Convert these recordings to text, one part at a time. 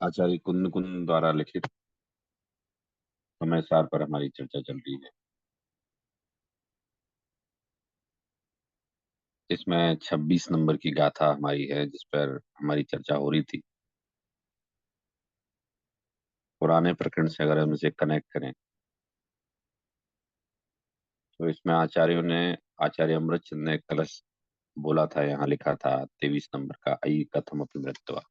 आचार्य कुंद कुंद द्वारा लिखित समय सार पर हमारी चर्चा चल रही है। इसमें 26 नंबर की गाथा हमारी है जिस पर हमारी चर्चा हो रही थी। पुराने प्रकरण से अगर हम इसे कनेक्ट करें तो इसमें आचार्य अमृतचंद ने कलश बोला था, यहाँ लिखा था 23 नंबर का, अयि कथम अपि मृत्वा,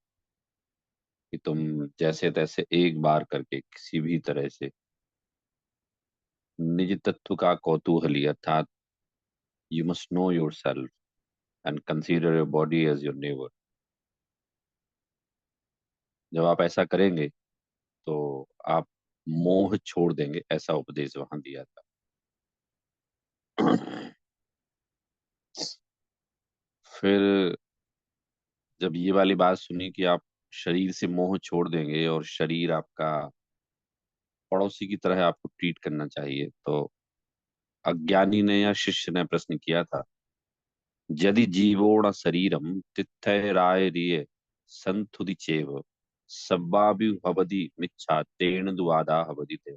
कि तुम जैसे तैसे एक बार करके किसी भी तरह से निज तत्व का कौतूहली, अर्थात you must know yourself and consider your body as your neighbour. जब आप ऐसा करेंगे तो आप मोह छोड़ देंगे, ऐसा उपदेश वहां दिया था। फिर जब ये वाली बात सुनी कि आप शरीर से मोह छोड़ देंगे और शरीर आपका पड़ोसी की तरह आपको ट्रीट करना चाहिए, तो अज्ञानी ने या शिष्य ने प्रश्न किया था, यदि जीवोण शरीरम तिथय राय रिय संतुदि चेव सब्बाभि भवति मिच्छा तेन दुआदा भवति ते।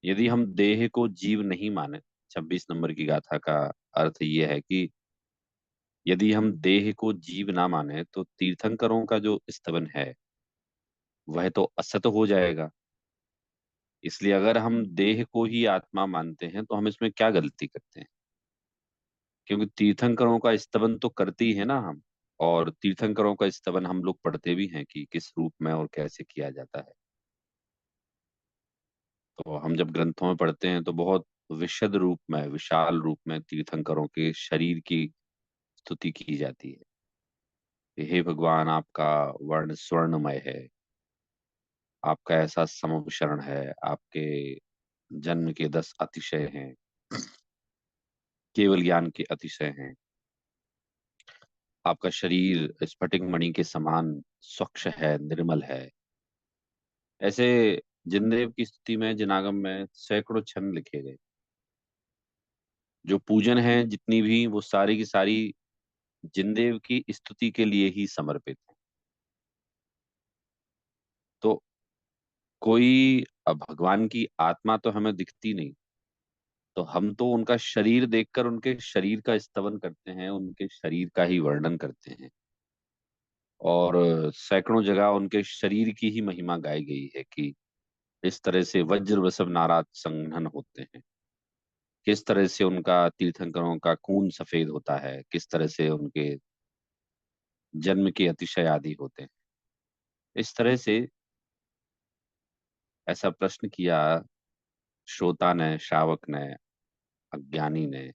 यदि हम देह को जीव नहीं माने, 26 नंबर की गाथा का अर्थ यह है कि यदि हम देह को जीव ना माने तो तीर्थंकरों का जो स्तवन है वह तो असत हो जाएगा। इसलिए अगर हम देह को ही आत्मा मानते हैं तो हम इसमें क्या गलती करते हैं, क्योंकि तीर्थंकरों का स्तवन तो करते ही है ना हम। और तीर्थंकरों का स्तवन हम लोग पढ़ते भी हैं कि किस रूप में और कैसे किया जाता है। तो हम जब ग्रंथों में पढ़ते हैं तो बहुत विशद रूप में, विशाल रूप में तीर्थंकरों के शरीर की स्तुति की जाती है कि हे भगवान, आपका वर्ण स्वर्णमय है, आपका ऐसा समशरण है, आपके जन्म के 10 अतिशय हैं, केवल ज्ञान के अतिशय हैं, आपका शरीर स्फटिक मणि के समान स्वच्छ है, निर्मल है। ऐसे जिनदेव की स्तुति में, जिनागम में सैकड़ों छंद लिखे गए। जो पूजन है जितनी भी, वो सारी की सारी जिनदेव की स्तुति के लिए ही समर्पित है। तो कोई, अब भगवान की आत्मा तो हमें दिखती नहीं, तो हम तो उनका शरीर देखकर उनके शरीर का स्तवन करते हैं, उनके शरीर का ही वर्णन करते हैं। और सैकड़ों जगह उनके शरीर की ही महिमा गाई गई है कि इस तरह से वज्र वसव नाराज संघनन होते हैं, किस तरह से उनका तीर्थंकरों का खून सफेद होता है, किस तरह से उनके जन्म के अतिशय आदि होते हैं। इस तरह से ऐसा प्रश्न किया श्रोता ने, श्रावक ने, अज्ञानी ने,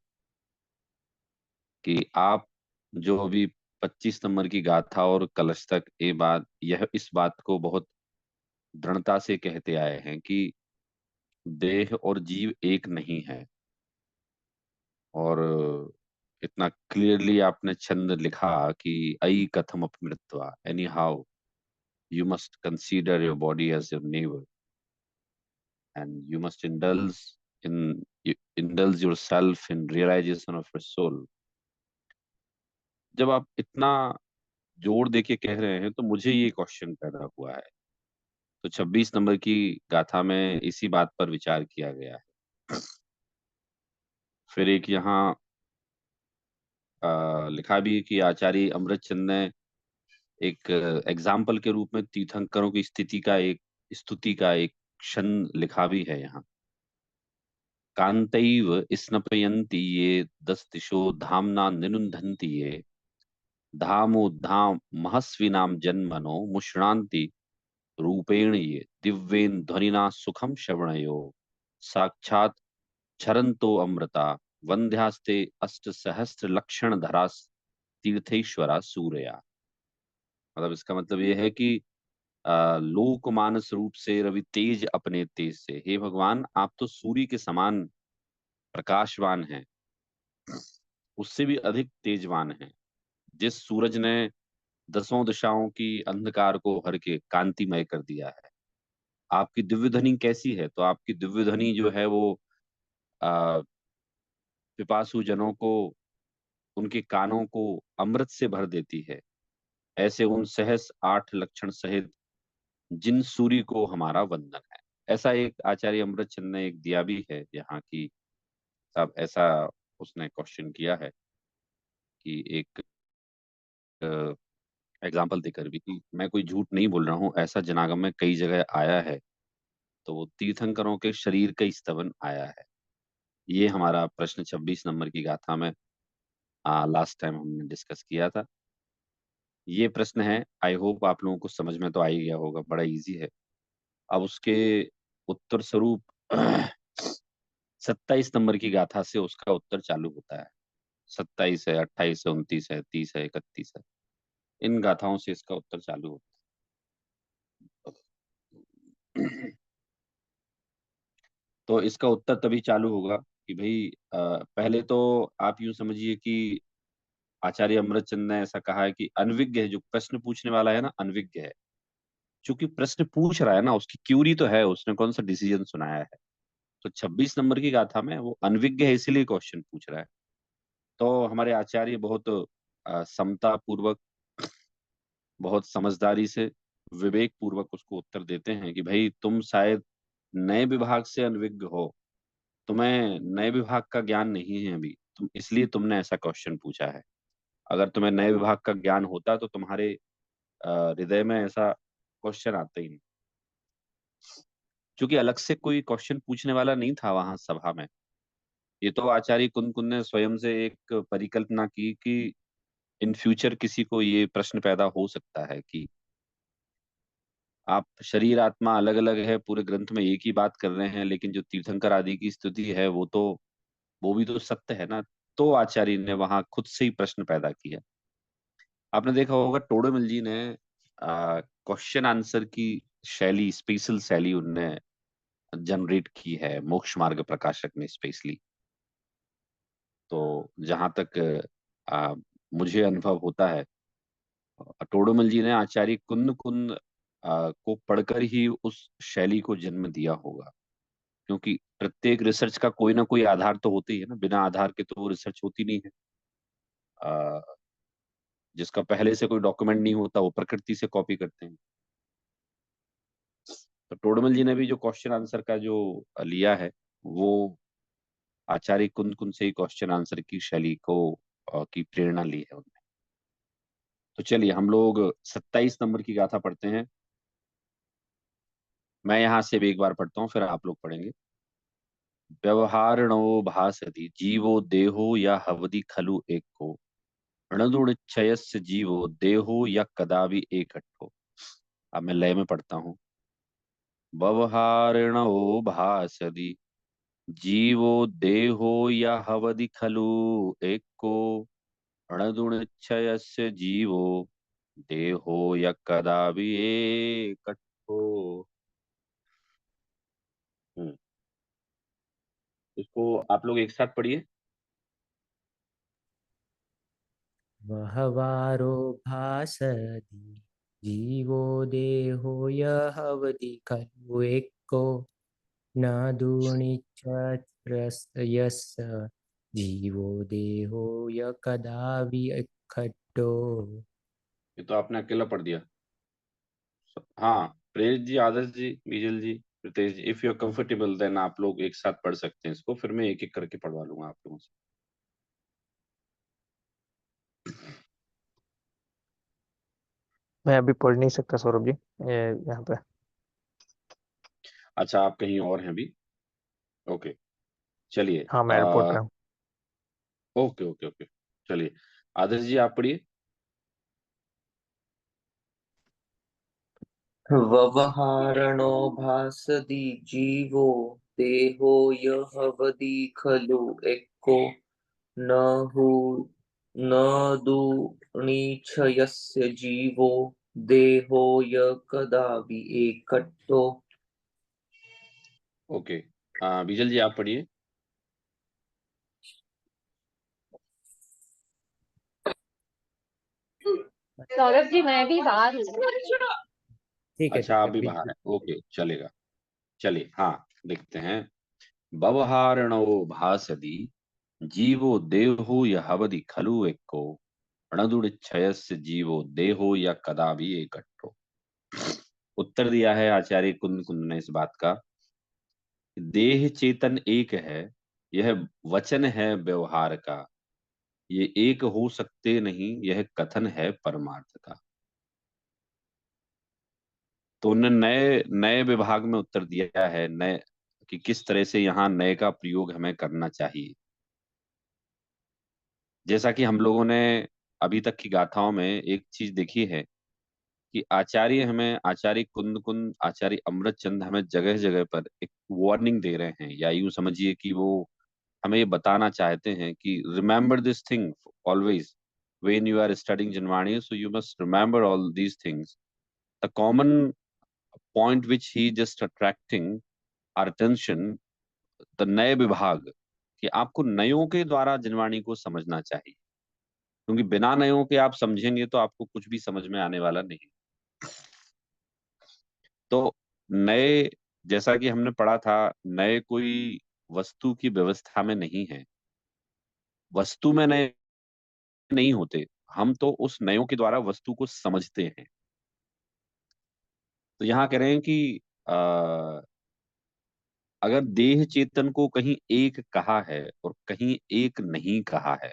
कि आप जो अभी 25 नंबर की गाथा और कलश तक ये बात, यह इस बात को बहुत दृढ़ता से कहते आए हैं कि देह और जीव एक नहीं है। और इतना क्लियरली आपने छंद लिखा कि अई कथम अपमृत्वा, anyhow you must consider your body as your neighbour and you must in indulge yourself in realization of your soul। जब आप इतना जोर देके कह रहे हैं तो मुझे ये क्वेश्चन पैदा हुआ है। तो 26 नंबर की गाथा में इसी बात पर विचार किया गया है। फिर एक यहाँ लिखा भी है कि आचार्य अमृतचंद ने एक एग्जाम्पल के रूप में तीर्थंकरों की स्थिति का एक, स्तुति का एक क्षण लिखा भी है यहाँ। कांतैव स्नपयन्ति ये 10 दिशो धामना निनुंधन्ति ये, धामोधाम महस्विनाम जन्मनो मुष्णान्ति रूपेण ये, दिव्येन ध्वनिना सुखम श्रवणयो, साक्षात क्षरन्तो अमृता, वंध्यास्ते अष्ट सहस्त्र लक्षण धरा तीर्थेश्वरा सूर्या। मतलब इसका मतलब ये है कि लोक मानस रूप से रवि तेज अपने तेज से। हे भगवान, आप तो सूर्य के समान प्रकाशवान हैं, उससे भी अधिक तेजवान हैं। जिस सूरज ने दसों दिशाओं की अंधकार को हर के कांतिमय कर दिया है, आपकी दिव्य ध्वनि कैसी है? तो आपकी दिव्य ध्वनि जो है वो आ, पिपासु जनों को, उनके कानों को अमृत से भर देती है। ऐसे उन सहस 8 लक्षण सहित जिन सूर्य को हमारा वंदन है। ऐसा एक आचार्य अमृतचंद ने एक दिया भी है यहाँ की। साहब ऐसा उसने क्वेश्चन किया है कि एक एग्जाम्पल देकर भी कि मैं कोई झूठ नहीं बोल रहा हूँ, ऐसा जनागम में कई जगह आया है। तो वो तीर्थंकरों के शरीर का स्तवन आया है। ये हमारा प्रश्न 26 नंबर की गाथा में लास्ट टाइम हमने डिस्कस किया था। ये प्रश्न है, आई होप आप लोगों को समझ में तो आ ही गया होगा, बड़ा इजी है। अब उसके उत्तर स्वरूप 27 नंबर की गाथा से उसका उत्तर चालू होता है। 27 है, 28 है, 29 है, 30 है, 31 है। इन गाथाओं से इसका उत्तर चालू होता है। तो इसका उत्तर तभी चालू होगा कि भाई पहले तो आप यूं समझिए कि आचार्य अमृतचंद ने ऐसा कहा है कि अनविज्ञ है, जो प्रश्न पूछने वाला है ना, अनविज्ञ है। क्योंकि प्रश्न पूछ रहा है ना, उसकी क्यूरी तो है, उसने कौन सा डिसीजन सुनाया है। तो 26 नंबर की गाथा में वो अनविज्ञ है, इसीलिए क्वेश्चन पूछ रहा है। तो हमारे आचार्य बहुत समता पूर्वक, बहुत समझदारी से, विवेक पूर्वक उसको उत्तर देते हैं कि भाई तुम शायद नए विभाग से अनविज्ञ हो, तुम्हें नए विभाग का ज्ञान नहीं है अभी, इसलिए तुमने ऐसा क्वेश्चन पूछा है। अगर तुम्हें नए विभाग का ज्ञान होता तो तुम्हारे हृदय में ऐसा क्वेश्चन आता ही नहीं। क्योंकि अलग से कोई क्वेश्चन पूछने वाला नहीं था वहां सभा में। ये तो आचार्य कुन कुन ने स्वयं से एक परिकल्पना की कि इन फ्यूचर किसी को ये प्रश्न पैदा हो सकता है कि आप शरीर आत्मा अलग अलग है, पूरे ग्रंथ में एक ही बात कर रहे हैं, लेकिन जो तीर्थंकर आदि की स्तुति है वो तो, वो भी तो सत्य है ना। तो आचार्य ने वहां खुद से ही प्रश्न पैदा किया। आपने देखा होगा टोडरमल जी ने क्वेश्चन आंसर की शैली, स्पेशल शैली उनने जनरेट की है, मोक्ष मार्ग प्रकाशक ने स्पेशली। तो जहां तक मुझे अनुभव होता है, टोडरमल जी ने आचार्य कुंद कुंद को पढ़कर ही उस शैली को जन्म दिया होगा। क्योंकि प्रत्येक रिसर्च का कोई ना कोई आधार तो होता ही है ना, बिना आधार के तो वो रिसर्च होती नहीं है। जिसका पहले से कोई डॉक्यूमेंट नहीं होता वो प्रकृति से कॉपी करते हैं। तो टोडरमल जी ने भी जो क्वेश्चन आंसर का जो लिया है, वो आचार्य कुंद कुंद से ही क्वेश्चन आंसर की शैली को की प्रेरणा ली है उन्होंने। तो चलिए हम लोग 27 नंबर की गाथा पढ़ते हैं। मैं यहाँ से भी एक बार पढ़ता हूँ, फिर आप लोग पढ़ेंगे। व्यवहारणो भासति जीवो देहो या हवति खलु एक को, णदुणच्छयस्य जीवो देहो या कदापि एकट्ठो। अब मैं लय में पढ़ता हूँ। व्यवहारणो भासति जीवो देहो या हवति खलु एको, णदुणच्छयस्य जीवो देहो या कदापि एकट्ठो। हम्म, इसको आप लोग एक साथ पढ़िए। वहवारो भासति जीवो देहो यहवति खलु एको न दूनिच्छत्रयस्य जीवो देहो य कदा विखड्डो। ये तो आपने अकेला पढ़ दिया। हाँ, Prerit ji, Adarsh ji, Bijal ji, Pritesh ji, if you are comfortable then आप लोग एक साथ पढ़ सकते हैं इसको, फिर मैं एक एक करके पढ़वा लूंगा आप लोगों से। मैं अभी पढ़ नहीं सकता सौरभ जी, ये यहाँ पे। अच्छा, आप कहीं और हैं अभी? ओके, चलिए। हाँ, मैं एयरपोर्ट पे हूँ। ओके ओके ओके, चलिए। आदर्श जी आप पढ़िए। व्यवहारणो भासति जीवो देहो यहवति खलु एको न हु न दूनिच्छयस्य जीवो देहो य कदा भी एकट्ठो। ओके, बीजल जी आप पढ़िए। सौरभ जी मैं भी बाहर हूँ। ठीक अच्छा, है आप भी बाहर बिल्कुल। हैं, ओके चलेगा। चलिए हाँ, देखते हैं। भवहारणो भासति जीवो देहो यहवदि खलु एको अणदुड़च्छयस्य जीवो देहो या कदा भी एकट्ठो। उत्तर दिया है आचार्य कुंद कुंद ने इस बात का। देह चेतन एक है, यह वचन है व्यवहार का, ये एक हो सकते नहीं, यह कथन है परमार्थ का। तो उन्होंने नए नए विभाग में उत्तर दिया है, नए कि किस तरह से यहाँ नए का प्रयोग हमें करना चाहिए। जैसा कि हम लोगों ने अभी तक की गाथाओं में एक चीज देखी है कि आचार्य कुंद कुंद आचार्य अमृत चंद हमें जगह जगह पर एक वार्निंग दे रहे हैं, या यूं समझिए कि वो हमें ये बताना चाहते हैं कि remember this thing always when you are studying Janvani, so you must remember all these things. The common point which he just attracting our attention, the नए विभाग, कि आपको नयों के द्वारा जनवाणी को समझना चाहिए, क्योंकि बिना नयों के आप समझेंगे तो आपको कुछ भी समझ में आने वाला नहीं। तो नए, जैसा कि हमने पढ़ा था, नए कोई वस्तु की व्यवस्था में नहीं है, वस्तु में नए नहीं होते, हम तो उस नयों के द्वारा वस्तु को समझते हैं। तो यहाँ कह रहे हैं कि अगर देह चेतन को कहीं एक कहा है और कहीं एक नहीं कहा है,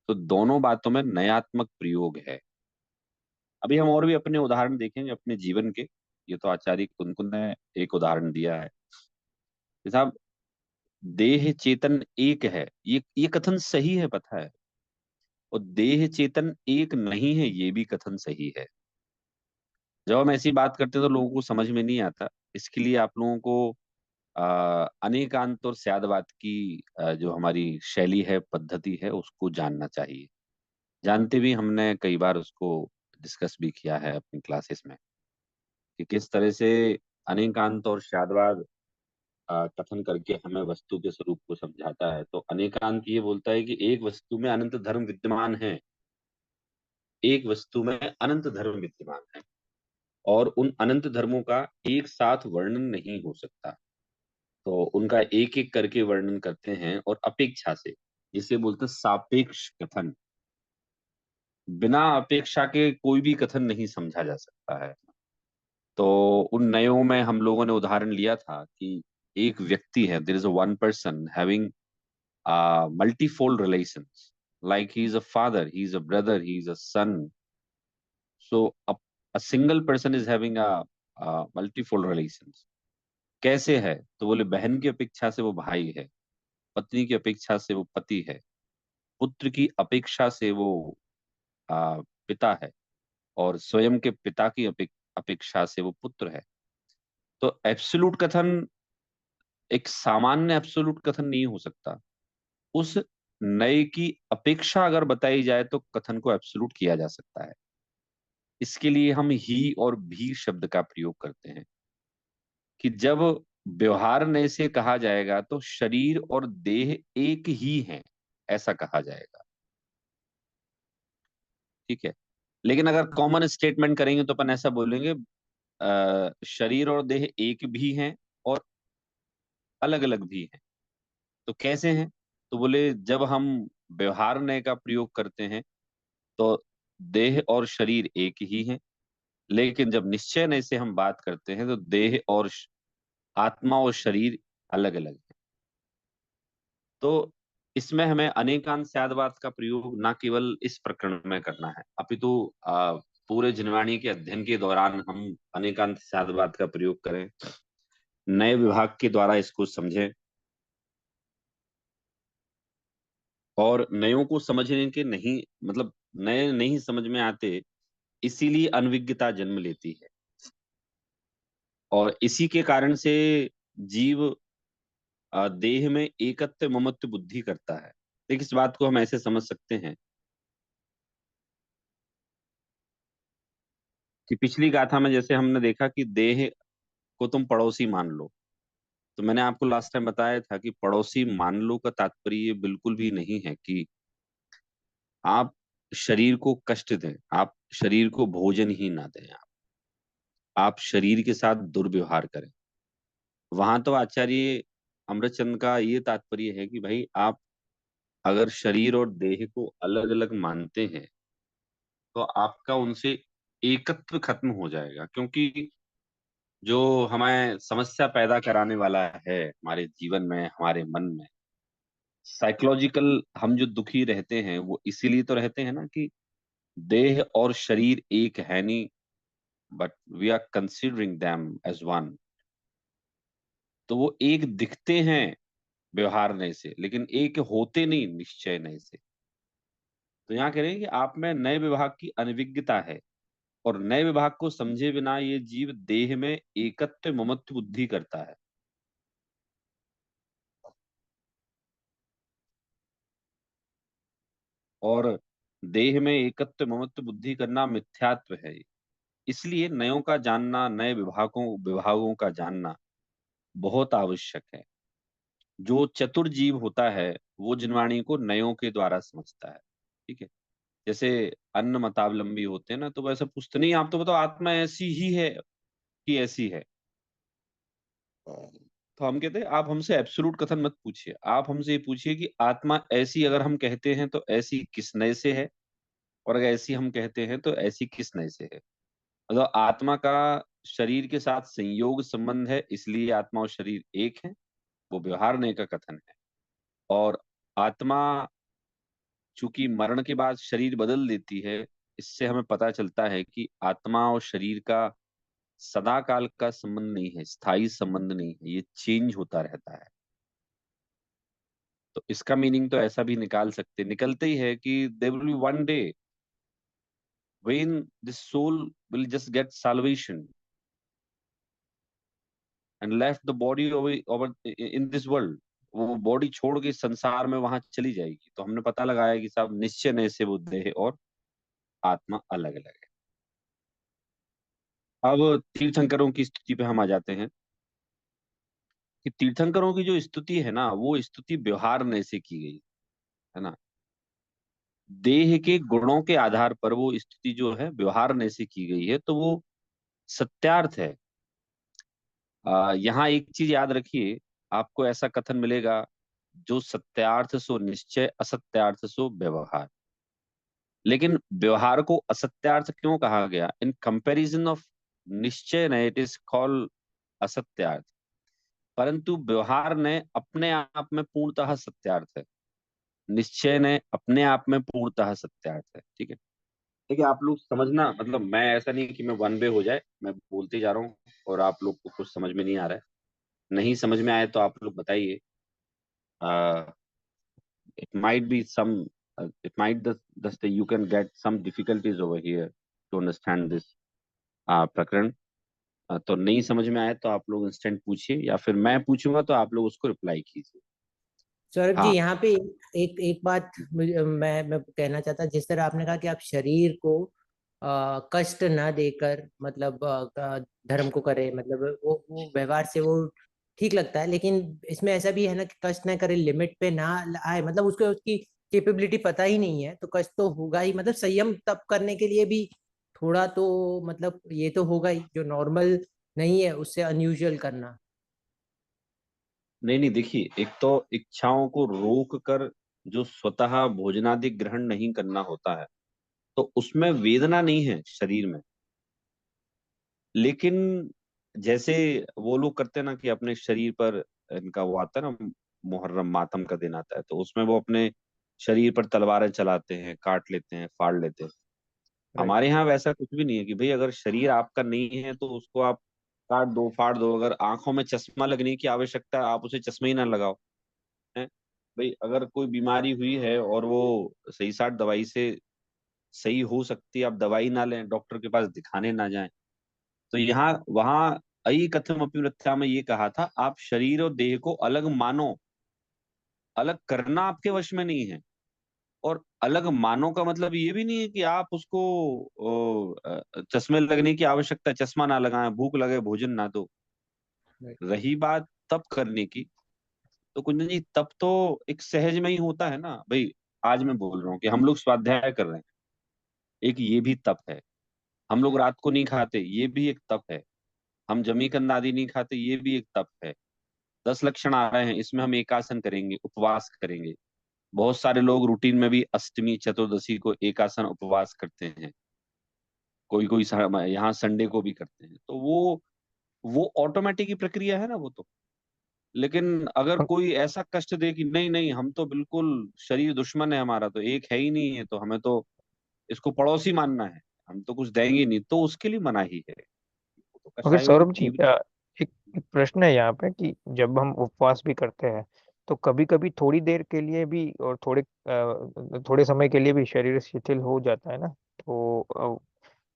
तो दोनों बातों में नयात्मक प्रयोग है। अभी हम और भी अपने उदाहरण देखेंगे अपने जीवन के। ये तो आचार्य कुनकुन ने एक उदाहरण दिया है कि साहब, देह चेतन एक है, ये कथन सही है, पता है, और देह चेतन एक नहीं है, ये भी कथन सही है। जब हम ऐसी बात करते हैं तो लोगों को समझ में नहीं आता। इसके लिए आप लोगों को अनेकांत और स्यादवाद की जो हमारी शैली है, पद्धति है, उसको जानना चाहिए। जानते भी, हमने कई बार उसको डिस्कस भी किया है अपनी क्लासेस में कि किस तरह से अनेकांत और स्यादवाद कथन करके हमें वस्तु के स्वरूप को समझाता है। तो अनेकांत ये बोलता है कि एक वस्तु में अनंत धर्म विद्यमान है, एक वस्तु में अनंत धर्म विद्यमान है, और उन अनंत धर्मों का एक साथ वर्णन नहीं हो सकता। तो उनका एक एक करके वर्णन करते हैं, और अपेक्षा से, जिसे बोलते हैं सापेक्ष कथन। बिना अपेक्षा के कोई भी कथन नहीं समझा जा सकता है। तो उन नयों में हम लोगों ने उदाहरण लिया था कि एक व्यक्ति है, there is a one person having multifold relations, like he is a father, he is a brother, he is a son. So a single person is having a multifold relations. कैसे है? तो बोले बहन की अपेक्षा से वो भाई है, पत्नी की अपेक्षा से वो पति है, पुत्र की अपेक्षा से वो पिता है, और स्वयं के पिता की अपेक्षा से वो पुत्र है। तो एब्सोल्यूट कथन एक सामान्य एब्सोल्यूट कथन नहीं हो सकता। उस नए की अपेक्षा अगर बताई जाए तो कथन को एब्सोल्यूट किया जा सकता है। इसके लिए हम ही और भी शब्द का प्रयोग करते हैं कि जब व्यवहार नए से कहा जाएगा तो शरीर और देह एक ही हैं, ऐसा कहा जाएगा। ठीक है। लेकिन अगर कॉमन स्टेटमेंट करेंगे तो अपन ऐसा बोलेंगे, शरीर और देह एक भी हैं और अलग अलग भी हैं। तो कैसे हैं? तो बोले जब हम व्यवहार नय का प्रयोग करते हैं तो देह और शरीर एक ही हैं, लेकिन जब निश्चय नय से हम बात करते हैं तो देह और आत्मा और शरीर अलग अलग है। तो इसमें हमें अनेकांत स्यादवाद का प्रयोग ना केवल इस प्रकरण में करना है, अपितु पूरे जिनवाणी के अध्ययन के दौरान हम अनेकांत स्यादवाद का प्रयोग करें, नए विभाग के द्वारा इसको समझें, और नयों को समझने के नहीं, मतलब नए नहीं समझ में आते, इसीलिए अनविज्ञता जन्म लेती है, और इसी के कारण से जीव देह में एकत्व ममत्व बुद्धि करता है। देखिए, इस बात को हम ऐसे समझ सकते हैं कि पिछली गाथा में जैसे हमने देखा कि देह को तुम पड़ोसी मान लो, तो मैंने आपको लास्ट टाइम बताया था कि पड़ोसी मान लो का तात्पर्य ये बिल्कुल भी नहीं है कि आप शरीर को कष्ट दें, आप शरीर को भोजन ही ना दें, आप शरीर के साथ दुर्व्यवहार करें। वहां तो आचार्य अमृतचंद का ये तात्पर्य है कि भाई आप अगर शरीर और देह को अलग अलग मानते हैं तो आपका उनसे एकत्व खत्म हो जाएगा, क्योंकि जो हमें समस्या पैदा कराने वाला है हमारे जीवन में, हमारे मन में, साइकोलॉजिकल, हम जो दुखी रहते हैं वो इसीलिए तो रहते हैं ना कि देह और शरीर एक है नहीं, but we are considering them as one. तो वो एक दिखते हैं व्यवहारने से, लेकिन एक होते नहीं निश्चयने से। तो यहाँ कह रहे हैं कि आप में नए विभाग की अनभिज्ञता है, और नए विभाग को समझे बिना ये जीव देह में एकत्व ममत्व बुद्धि करता है। और देह में एकत्व ममत्व बुद्धि करना मिथ्यात्व है। इसलिए नयों का जानना, नए विभागों का जानना बहुत आवश्यक है। जो चतुर जीव होता है वो जिनवाणी को नयों के द्वारा समझता है। ठीक है, जैसे अन्न मतावलंबी होते हैं ना, तो वैसे पूछते नहीं आप तो बताओ आत्मा ऐसी ही है कि ऐसी है। तो हम कहते हैं आप हमसे एब्सोल्यूट कथन मत पूछिए, आप हमसे ये पूछिए कि आत्मा ऐसी अगर हम कहते हैं तो ऐसी किस नए से है, और अगर ऐसी हम कहते हैं तो ऐसी किस नए से है। मतलब आत्मा का शरीर के साथ संयोग संबंध है, इसलिए आत्मा और शरीर एक है, वो व्यवहार नय का कथन है। और आत्मा चूंकि मरण के बाद शरीर बदल देती है, इससे हमें पता चलता है कि आत्मा और शरीर का सदा काल का संबंध नहीं है, स्थायी संबंध नहीं है, ये चेंज होता रहता है। तो इसका मीनिंग तो ऐसा भी निकलते ही है कि there will be one day when this soul will just get salvation and left the body over in this world। वो बॉडी छोड़ के संसार में वहां चली जाएगी। तो हमने पता लगाया कि साहब निश्चय नय से वो देह और आत्मा अलग अलग है। अब तीर्थंकरों की स्तुति पे हम आ जाते हैं कि तीर्थंकरों की जो स्तुति है ना, वो स्तुति व्यवहार नय से की गई है ना। देह के गुणों के आधार पर वो स्तुति जो है व्यवहार नय से की गई है, तो वो सत्यार्थ है। यहाँ एक चीज याद रखिए, आपको ऐसा कथन मिलेगा, जो सत्यार्थ सो निश्चय, असत्यार्थ सो व्यवहार। लेकिन व्यवहार को असत्यार्थ क्यों कहा गया? इन कंपैरिजन ऑफ निश्चय ने इट इज कॉल्ड असत्यार्थ, परंतु व्यवहार ने अपने आप में पूर्णतः सत्यार्थ है, निश्चय ने अपने आप में पूर्णतः सत्यार्थ है। ठीक है, देखिए आप लोग समझना, मतलब मैं ऐसा नहीं कि मैं वन वे हो जाए, मैं बोलते जा रहा हूँ और आप लोग को कुछ समझ में नहीं आ रहा है। नहीं समझ में आए तो आप लोग बताइए। It might be some it might just you can get some difficulties over here to understand this प्रकरण। तो नहीं समझ में आए तो आप लोग इंस्टेंट पूछिए, या फिर मैं पूछूंगा तो आप लोग उसको रिप्लाई कीजिए। सौरभ जी, हाँ। यहाँ पे एक बात मैं कहना चाहता, जिस तरह आपने कहा कि आप शरीर को कष्ट ना देकर मतलब धर्म को करे, मतलब वो व्यवहार से वो ठीक लगता है, लेकिन इसमें ऐसा भी है ना कि कष्ट ना करे, लिमिट पे ना आए, मतलब उसको उसकी कैपेबिलिटी पता ही नहीं है तो कष्ट तो होगा ही। मतलब संयम तब करने के लिए भी थोड़ा तो मतलब ये तो होगा ही, जो नॉर्मल नहीं है उससे अनयूजुअल करना। नहीं नहीं, देखिए एक तो इच्छाओं को रोक कर जो स्वतः भोजनादि ग्रहण नहीं करना होता है, तो उसमें वेदना नहीं है शरीर में। लेकिन जैसे वो लोग करते हैं ना कि अपने शरीर पर, इनका वो आता है ना, मुहर्रम मातम का दिन आता है, तो उसमें वो अपने शरीर पर तलवारें चलाते हैं, काट लेते हैं, फाड़ लेते हैं। राइट। हमारे यहाँ वैसा कुछ भी नहीं है कि भाई अगर शरीर आपका नहीं है तो उसको आप काट दो, फाड़ दो। अगर आंखों में चश्मा लगने की आवश्यकता है, आप उसे चश्मा ही ना लगाओ। है भाई, अगर कोई बीमारी हुई है और वो सही साठ दवाई से सही हो सकती है, आप दवाई ना लें, डॉक्टर के पास दिखाने ना जाएं। तो यहाँ वहां अई कथम अपि मिथ्या में ये कहा था, आप शरीर और देह को अलग मानो, अलग करना आपके वश में नहीं है। और अलग मानो का मतलब ये भी नहीं है कि आप उसको चश्मे लगने की आवश्यकता, चश्मा ना लगाएं, भूख लगे भोजन ना दो। Right. रही बात तप करने की, तो कुंदन जी तप तो एक सहज में ही होता है ना भाई। आज मैं बोल रहा हूँ कि हम लोग स्वाध्याय कर रहे हैं, एक ये भी तप है। हम लोग रात को नहीं खाते, ये भी एक तप है। हम जमी कंद आदि नहीं खाते, ये भी एक तप है। 10 लक्षण आ रहे हैं, इसमें हम एकासन करेंगे, उपवास करेंगे। बहुत सारे लोग रूटीन में भी अष्टमी चतुर्दशी को एकासन उपवास करते हैं, कोई कोई यहाँ संडे को भी करते हैं। तो वो ऑटोमेटिक ही प्रक्रिया है ना वो तो। लेकिन अगर कोई ऐसा कष्ट दे कि नहीं नहीं, हम तो बिल्कुल शरीर दुश्मन है हमारा, तो एक है ही नहीं है, तो हमें तो इसको पड़ोसी मानना है, हम तो कुछ देंगे नहीं, तो उसके लिए मनाही है। वो तो मगर कसाई और सौरभ जी, जीव। एक एक प्रश्न है यहाँ पे कि जब हम उपवास भी करते हैं तो कभी कभी थोड़ी देर के लिए भी और थोड़े समय के लिए भी शरीर शिथिल हो जाता है ना। तो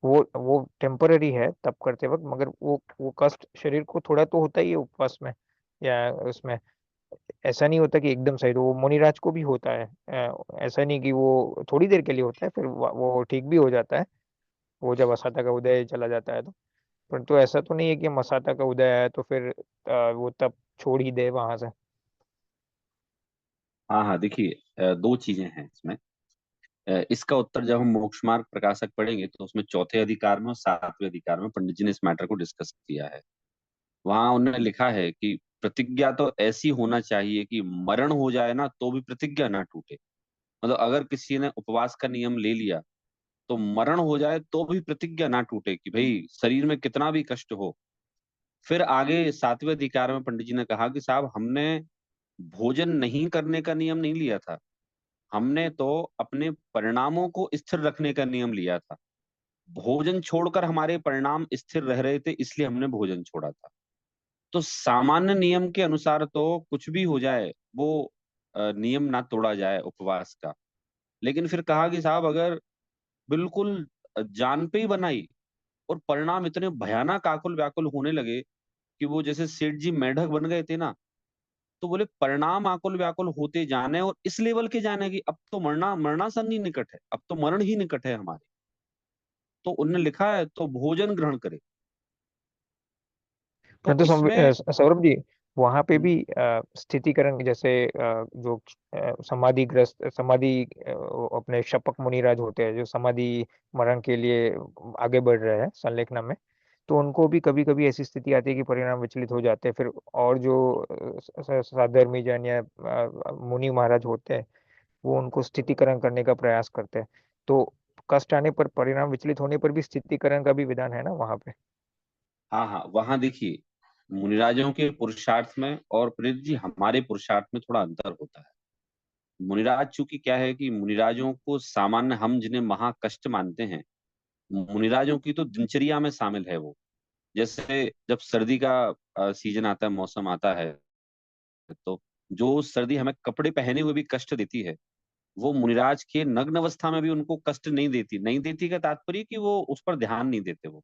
वो टेम्पररी है तब करते वक्त, मगर वो कष्ट शरीर को थोड़ा तो होता ही है उपवास में या उसमें। ऐसा नहीं होता कि एकदम सही, तो वो मुनिराज को भी होता है। ऐसा नहीं कि वो थोड़ी देर के लिए होता है फिर वो ठीक भी हो जाता है, वो जब असाता का उदय चला जाता है तो। परंतु ऐसा तो नहीं है कि मसाता का उदय है तो फिर वो तब छोड़ ही दे वहां से। हाँ हाँ, देखिए, दो चीजें हैं इसमें। इसका उत्तर जब हम मोक्ष मार्ग प्रकाशक पढ़ेंगे तो उसमें चौथे अधिकार में और सातवें अधिकार में पंडित जी ने इस मैटर को डिस्कस किया है। वहां उन्होंने लिखा है कि प्रतिज्ञा तो ऐसी होना चाहिए कि मरण हो जाए ना तो भी प्रतिज्ञा ना टूटे। मतलब अगर किसी ने उपवास का नियम ले लिया, तो मरण हो जाए तो भी प्रतिज्ञा ना टूटे कि भाई शरीर में कितना भी कष्ट हो। फिर आगे सातवें अधिकार में पंडित जी ने कहा कि साहब, हमने भोजन नहीं करने का नियम नहीं लिया था, हमने तो अपने परिणामों को स्थिर रखने का नियम लिया था। भोजन छोड़कर हमारे परिणाम स्थिर रह रहे थे, इसलिए हमने भोजन छोड़ा था। तो सामान्य नियम के अनुसार तो कुछ भी हो जाए, वो नियम ना तोड़ा जाए उपवास का। लेकिन फिर कहा कि साहब, अगर बिल्कुल जान पे ही बनाई और परिणाम इतने भयानक आकुल व्याकुल होने लगे कि वो जैसे सेठ जी मेढक बन गए थे ना, तो बोले परिणाम आकुल व्याकुल होते जाने और इस लेवल के जाने की अब तो मरणासन ही निकट है, अब तो मरण ही निकट है हमारे। तो उनने लिखा है तो भोजन ग्रहण करे। तो परंतु इसमें सौरभ जी, वहां पे भी स्थितिकरण जैसे जो समाधिग्रस्त समाधि अपने शपक मुनिराज होते हैं जो समाधि मरण के लिए आगे बढ़ रहे हैं संलेखना में, तो उनको भी कभी कभी ऐसी स्थिति आती है कि परिणाम विचलित हो जाते हैं फिर। और जो साधर्मी जन या मुनि महाराज होते हैं वो उनको स्थितिकरण करने का प्रयास करते हैं। तो कष्ट आने पर, परिणाम विचलित होने पर भी स्थितिकरण का भी विधान है ना वहां पे। हाँ हाँ, वहां देखिए, मुनिराजों के पुरुषार्थ में और प्रेरित जी हमारे पुरुषार्थ में थोड़ा अंतर होता है। मुनिराज चूंकि क्या है कि मुनिराजों को सामान्य हम जिन्हें महा कष्ट मानते हैं, मुनिराजों की तो दिनचर्या में शामिल है वो। जैसे जब सर्दी का सीजन आता है, मौसम आता है, तो जो सर्दी हमें कपड़े पहने हुए भी कष्ट देती है, वो मुनिराज के नग्न अवस्था में भी उनको कष्ट नहीं देती। नहीं देती का तात्पर्य कि वो उस पर ध्यान नहीं देते वो।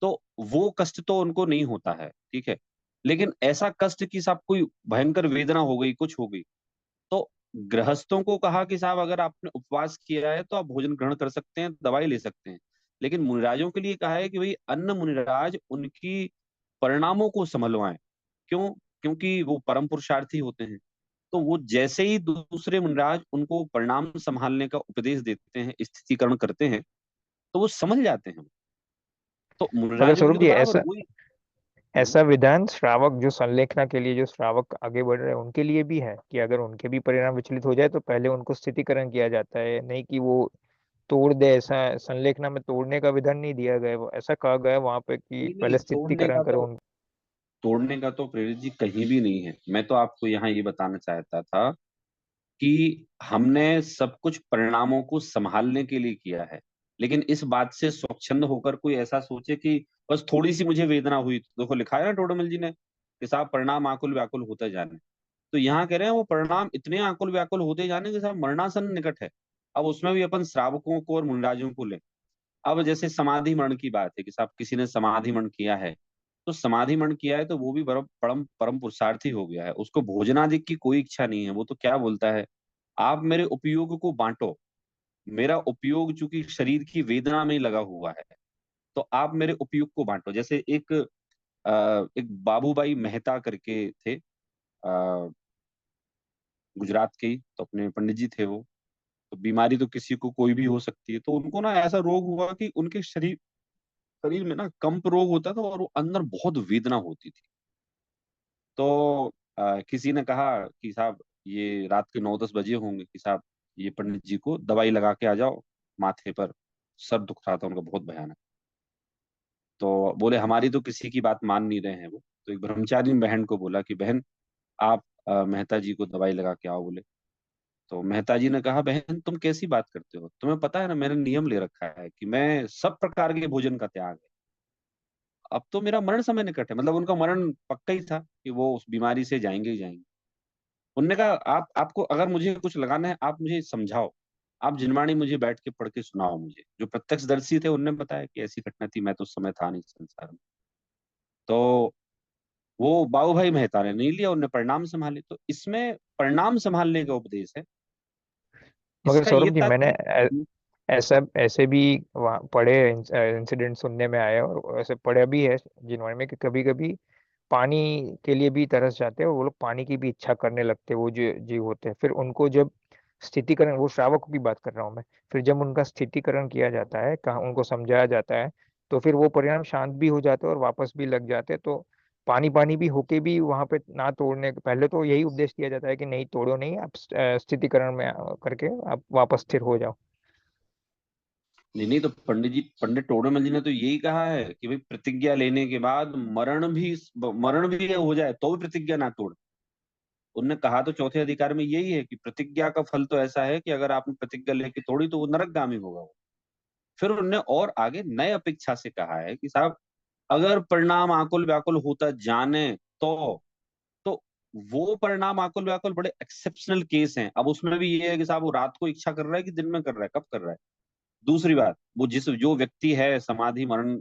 तो वो कष्ट तो उनको नहीं होता है, ठीक है। लेकिन ऐसा कष्ट कि साहब कोई भयंकर वेदना हो गई, कुछ हो गई, तो गृहस्थों को कहा कि साहब, अगर आपने उपवास किया है तो आप भोजन ग्रहण कर सकते हैं, दवाई ले सकते हैं। लेकिन मुनिराजों के लिए कहा है कि भाई अन्य मुनिराज उनकी परिणामों को संभलवाएं। क्यों? क्योंकि वो परम पुरुषार्थी होते हैं। तो वो जैसे ही दूसरे मुनिराज उनको परिणाम संभालने का उपदेश देते हैं, स्थितिकरण करते हैं, तो वो समझ जाते हैं। तो मगर मुनिराजों के स्वरूप लिए तो जी, बराबर ऐसा वही। ऐसा विधान श्रावक जो संलेखना के लिए जो श्रावक आगे बढ़ रहे हैं उनके लिए भी है कि अगर उनके भी परिणाम विचलित हो जाए तो पहले उनको स्थितिकरण किया जाता है, नहीं कि वो तोड़ दे। ऐसा संलेखना में तोड़ने का विधान नहीं दिया गया है, वो ऐसा कहा गया है वहां पे कि नहीं नहीं, पहले स्थितिकरण करो तोड़ने का तो प्रेरित जी कहीं भी नहीं है। मैं तो आपको यहाँ ये बताना चाहता था कि हमने सब कुछ परिणामों को संभालने के लिए किया है। लेकिन इस बात से स्वच्छंद होकर कोई ऐसा सोचे कि बस थोड़ी सी मुझे वेदना हुई, तो देखो लिखा है ना टोडरमल जी ने कि साहब परिणाम आकुल व्याकुल होते जाने। तो यहाँ कह रहे हैं वो परिणाम इतने आकुल व्याकुल होते जाने के साहब मरणासन निकट है। अब उसमें भी अपन श्रावकों को और मुनिराजों को लें। अब जैसे समाधि मरण की बात है कि साहब किसी ने समाधि मरण किया है, तो समाधि मरण किया है तो वो भी परम परम परम पुरुषार्थी हो गया है, उसको भोजनादि की कोई इच्छा नहीं है। वो तो क्या बोलता है, आप मेरे उपयोग को बांटो। मेरा उपयोग चूंकि शरीर की वेदना में लगा हुआ है, तो आप मेरे उपयोग को बांटो। जैसे एक बाबूभाई मेहता करके थे, गुजरात के ही, तो अपने पंडित जी थे वो। तो बीमारी तो किसी को कोई भी हो सकती है, तो उनको ना ऐसा रोग हुआ कि उनके शरीर शरीर में ना कंप रोग होता था और वो अंदर बहुत वेदना होती थी। तो किसी ने कहा कि साहब, ये रात के 9-10 बजे होंगे, कि साहब ये पंडित जी को दवाई लगा के आ जाओ माथे पर, सर दुख रहा था उनका बहुत भयानक। तो बोले हमारी तो किसी की बात मान नहीं रहे हैं वो। तो एक ब्रह्मचारी ने बहन को बोला कि बहन, आप मेहता जी को दवाई लगा के आओ। बोले, तो मेहता जी ने कहा, बहन तुम कैसी बात करते हो, तुम्हें पता है ना मैंने नियम ले रखा है कि मैं सब प्रकार के भोजन का त्याग है। अब तो मेरा मरण समय निकट है, मतलब उनका मरण पक्का ही था कि वो उस बीमारी से जाएंगे ही जाएंगे। उनने कहा, आपको अगर मुझे कुछ लगाना है, आप मुझे समझाओ, आप जिनवाणी मुझे बैठ के पढ़ के सुनाओ। मुझे जो प्रत्यक्षदर्शी थे उनने बताया कि ऐसी घटना थी, मैं तो उस समय था नहीं संसार में। तो वो बाबू भाई मेहता ने नहीं लिया, उन्हें परिणाम संभाले। तो इसमें परिणाम संभालने का उपदेश है। मगर इसका ये सौरभ जी, मैंने तात्पर्य। ऐसा ऐसे भी वहाँ पढ़े इंसिडेंट सुनने में आए और ऐसे पढ़े भी है जिन्होंने में कि कभी कभी पानी के लिए भी तरस जाते हैं और वो लोग पानी की भी इच्छा करने लगते हैं, वो जो जीव होते हैं। फिर उनको जब स्थितिकरण, वो श्रावकों की बात कर रहा हूँ मैं, फिर जब उनका स्थितिकरण किया जाता है, कहाँ उनको समझाया जाता है, तो फिर वो परिणाम शांत भी हो जाते हैं और वापस भी लग जाते हैं। तो पानी पानी भी होके भी वहां पे ना तोड़ने के पहले तो यही उपदेश दिया जाता है कि नहीं तोड़ो, नहीं आप स्थितिकरण में करके आप वापस स्थिर हो जाओ। नहीं नहीं, तो पंडित टोडरमल जी ने तो यही कहा है कि भाई प्रतिज्ञा लेने के बाद मरण भी हो जाए तो भी प्रतिज्ञा ना तोड़। उनने कहा तो चौथे अधिकार में यही है कि प्रतिज्ञा का फल तो ऐसा है कि अगर आपने प्रतिज्ञा लेके तोड़ी तो वो नरकगामी होगा वो। फिर उनने और आगे नए अपेक्षा से कहा है कि साहब, अगर परिणाम आकुल व्याकुल होता जाने तो वो परिणाम आकुल व्याकुल बड़े एक्सेप्शनल केस हैं। अब उसमें भी ये है कि साहब वो रात को इच्छा कर रहा है कि दिन में कर रहा है, कब कर रहा है। दूसरी बात, वो जो व्यक्ति है समाधि मरण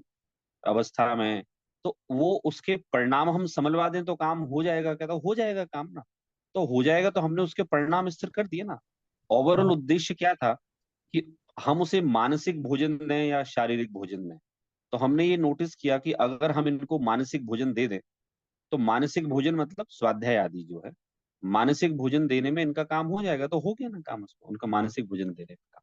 अवस्था में, तो वो उसके परिणाम हम समझवा दें तो काम हो जाएगा, कहता हो जाएगा काम ना। तो हो जाएगा तो हमने उसके परिणाम स्थिर कर दिए ना। ओवरऑल हाँ। उद्देश्य क्या था कि हम उसे मानसिक भोजन दें या शारीरिक भोजन दें। तो हमने ये नोटिस किया कि अगर हम इनको मानसिक भोजन दे दें, तो मानसिक भोजन मतलब स्वाध्याय आदि जो है, मानसिक भोजन देने में इनका काम हो जाएगा, तो हो गया ना काम, उसको उनका मानसिक भोजन देने का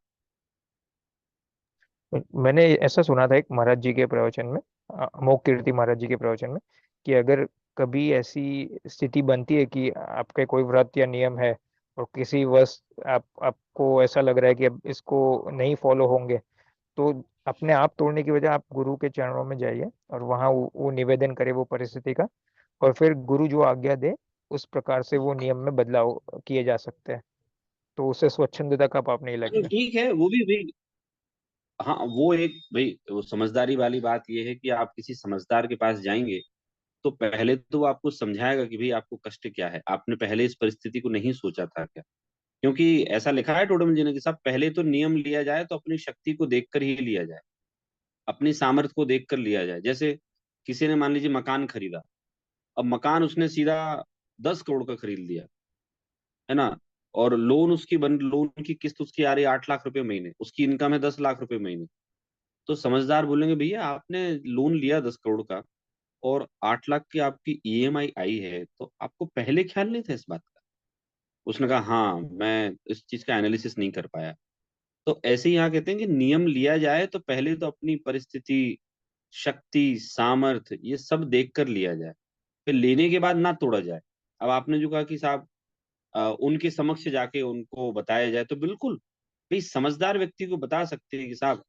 मैंने ऐसा सुना था एक महाराज जी के प्रवचन में, अमोघ कीर्ति महाराज जी के प्रवचन में, कि अगर कभी ऐसी स्थिति बनती है कि आपके कोई व्रत या नियम है और किसी वश आपको ऐसा लग रहा है कि अब इसको नहीं फॉलो होंगे, तो अपने आप तोड़ने की वजह आप गुरु के चरणों में जाइए और वहाँ वो निवेदन करे वो परिस्थिति का, और फिर गुरु जो आज्ञा दे उस प्रकार से वो नियम में बदलाव किए जा सकते हैं। तो उससे स्वच्छंदता का पाप नहीं है। लगेगा। ठीक है, वो भी भाई। हाँ, वो एक भाई वो समझदारी वाली बात ये है कि आप किसी समझदार के पास जाएंगे, तो पहले तो वो आपको समझाएगा कि भाई आपको कष्ट क्या है, आपने पहले इस परिस्थिति को नहीं सोचा था क्या। क्योंकि ऐसा लिखा है टोडरमल जी ने कि साहब, पहले तो नियम लिया जाए तो अपनी शक्ति को देखकर ही लिया जाए, अपनी सामर्थ्य को देखकर लिया जाए। जैसे किसी ने मान लीजिए मकान खरीदा, अब मकान उसने सीधा 10 करोड़ का खरीद लिया, है ना, और लोन की किस्त उसकी आ रही है 8 लाख रुपए महीने, उसकी इनकम है 10 लाख रुपए महीने। तो समझदार बोलेंगे, भैया आपने लोन लिया 10 करोड़ का और 8 लाख की आपकी ईएमआई आई है, तो आपको पहले ख्याल नहीं था इस बात का। उसने कहा, हाँ मैं इस चीज का एनालिसिस नहीं कर पाया। तो ऐसे ही यहाँ कहते हैं कि नियम लिया जाए तो पहले तो अपनी परिस्थिति, शक्ति, सामर्थ्य, ये सब देख कर लिया जाए, फिर लेने के बाद ना तोड़ा जाए। अब आपने जो कहा कि साहब उनके समक्ष जाके उनको बताया जाए, तो बिल्कुल भाई समझदार व्यक्ति को बता सकते हैं कि साहब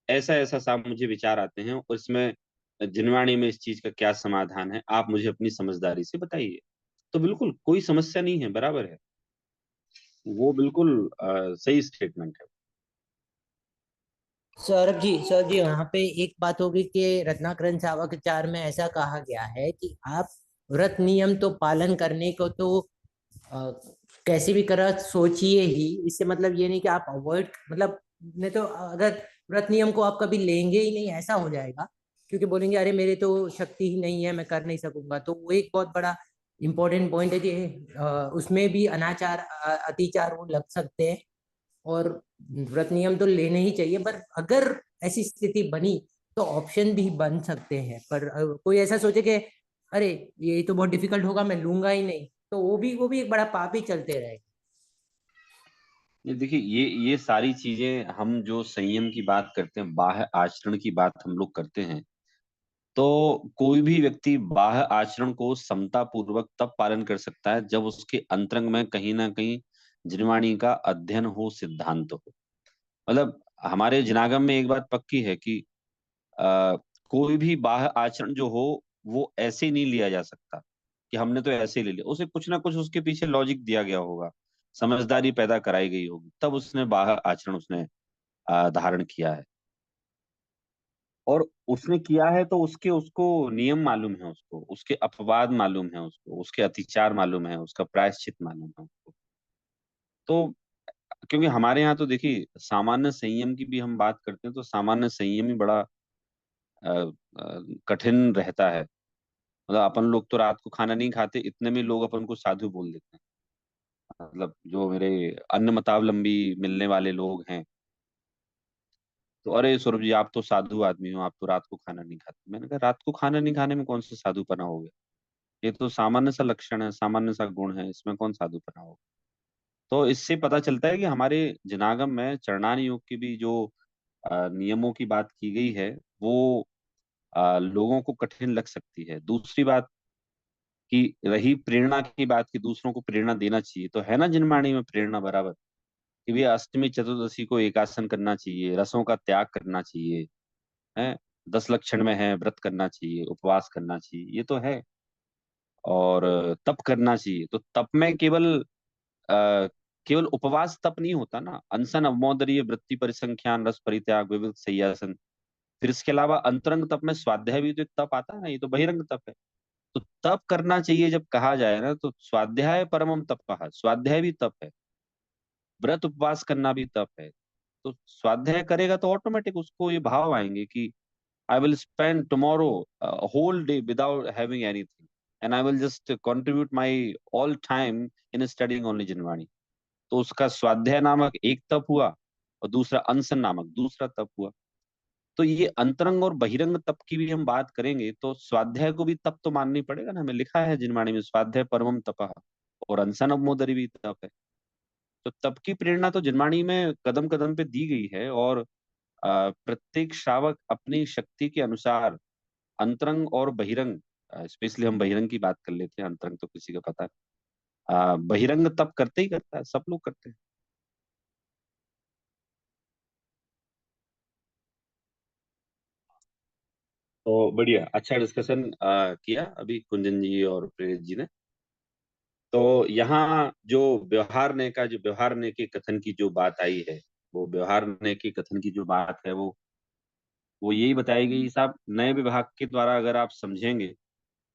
ऐसा ऐसा साहब मुझे विचार आते हैं और इसमें जिनवाणी में इस चीज का क्या समाधान है, आप मुझे अपनी समझदारी से बताइए। तो बिल्कुल कोई समस्या नहीं है, बराबर है। वो बिल्कुल सही स्टेटमेंट है। सौरभ जी वहाँ पे एक बात होगी कि रत्नाकरण सावकाचार में ऐसा कहा गया है कि आप व्रत नियम तो पालन करने को तो अ, कैसी भी तरह सोचिए ही। इससे मतलब ये नहीं कि आप अवॉइड, मतलब नहीं तो अगर व्रत नियम को आप कभी लेंगे ही नहीं ऐसा हो जाएगा, क्योंकि बोलेंगे अरे मेरे तो शक्ति ही नहीं है, मैं कर नहीं सकूंगा, तो वो एक बहुत बड़ा इम्पोर्टेंट पॉइंट है कि उसमें भी अनाचार अतिचार वो लग सकते हैं, और व्रत नियम तो लेने ही चाहिए, पर अगर ऐसी स्थिति बनी तो ऑप्शन भी बन सकते हैं। पर कोई ऐसा सोचे कि अरे ये तो बहुत डिफिकल्ट होगा, मैं लूंगा ही नहीं, तो वो भी एक बड़ा पाप ही चलते रहेगा। ये देखिए, ये सारी चीजें हम जो संयम की बात करते हैं, बाह्य आचरण की बात हम लोग करते हैं, तो कोई भी व्यक्ति बाह्य आचरण को समता पूर्वक तब पालन कर सकता है जब उसके अंतरंग में कहीं ना कहीं जिनवाणी का अध्ययन हो, सिद्धांत हो। मतलब हमारे जिनागम में एक बात पक्की है कि आ, कोई भी बाह्य आचरण जो हो वो ऐसे ही नहीं लिया जा सकता कि हमने तो ऐसे ही ले लिया। उसे कुछ ना कुछ उसके पीछे लॉजिक दिया गया होगा, समझदारी पैदा कराई गई होगी, तब उसने बाह्य आचरण उसने धारण किया है। और उसने किया है तो उसके उसको नियम मालूम है, उसको उसके अपवाद मालूम है, उसको उसके अतिचार मालूम है, उसका प्रायश्चित मालूम है उसको। तो क्योंकि हमारे यहाँ तो देखिए, सामान्य संयम की भी हम बात करते हैं तो सामान्य संयम ही बड़ा कठिन रहता है। मतलब अपन लोग तो रात को खाना नहीं खाते, इतने में लोग अपन को साधु बोल देते हैं। मतलब जो मेरे अन्न मतावलंबी मिलने वाले लोग हैं, तो अरे सौरभ जी आप तो साधु आदमी हो, आप तो रात को खाना नहीं खाते। मैंने कहा रात को खाना नहीं खाने में कौन सा साधुपना हो गया? ये तो सामान्य सा लक्षण है, सामान्य सा गुण है, इसमें कौन साधुपना होगा? तो इससे पता चलता है कि हमारे जनागम में चरणान योग की भी जो नियमों की बात की गई है, वो लोगों को कठिन लग सकती है। दूसरी बात कि रही प्रेरणा की बात की दूसरों को प्रेरणा देना चाहिए, तो है ना जिनवाणी में प्रेरणा बराबर कि भैया अष्टमी चतुर्दशी को एकासन करना चाहिए, रसों का त्याग करना चाहिए, है 10 लक्षण में है, व्रत करना चाहिए, उपवास करना चाहिए, ये तो है। और तप करना चाहिए, तो तप में केवल उपवास तप नहीं होता ना, अनशन, अवमोदरीय वृत्ति, परिसंख्यान, रस परित्याग, विविध सय्यासन, फिर इसके अलावा अंतरंग तप में स्वाध्याय भी तो एक तप आता है ना, ये तो बहिरंग तप है। तो तप करना चाहिए जब कहा जाए ना, तो स्वाध्याय परमम तप कहा, स्वाध्याय भी तप है, व्रत उपवास करना भी तप है। तो स्वाध्याय करेगा तो ऑटोमेटिक उसको ये भाव आएंगे कि I will spend tomorrow whole day without having anything, and I will just contribute my all time in studying only Jinvani. तो उसका स्वाध्याय नामक एक तप हुआ, और दूसरा अनशन नामक दूसरा तप हुआ। तो ये अंतरंग और बहिरंग तप की भी हम बात करेंगे तो स्वाध्याय को भी तप तो माननी पड़ेगा ना, हमें लिखा है जिनवाणी में स्वाध्याय परमम तपः, और अनशन अवमोदरी भी तप है। तो तप की प्रेरणा तो जिनवाणी में कदम कदम पे दी गई है, और प्रत्येक श्रावक अपनी शक्ति के अनुसार अंतरंग और बहिरंग, स्पेशली हम बहिरंग की बात कर लेते हैं, अंतरंग तो किसी का पता है, बहिरंग तप करते ही करता है, सब लोग करते हैं। तो बढ़िया, अच्छा डिस्कशन किया अभी कुंजन जी और प्रेरित जी ने। तो यहाँ जो व्यवहारने का, जो व्यवहारने के कथन की जो बात आई है, वो व्यवहारने के कथन की जो बात है, वो यही बताई गई साहब, नए विभाग के द्वारा अगर आप समझेंगे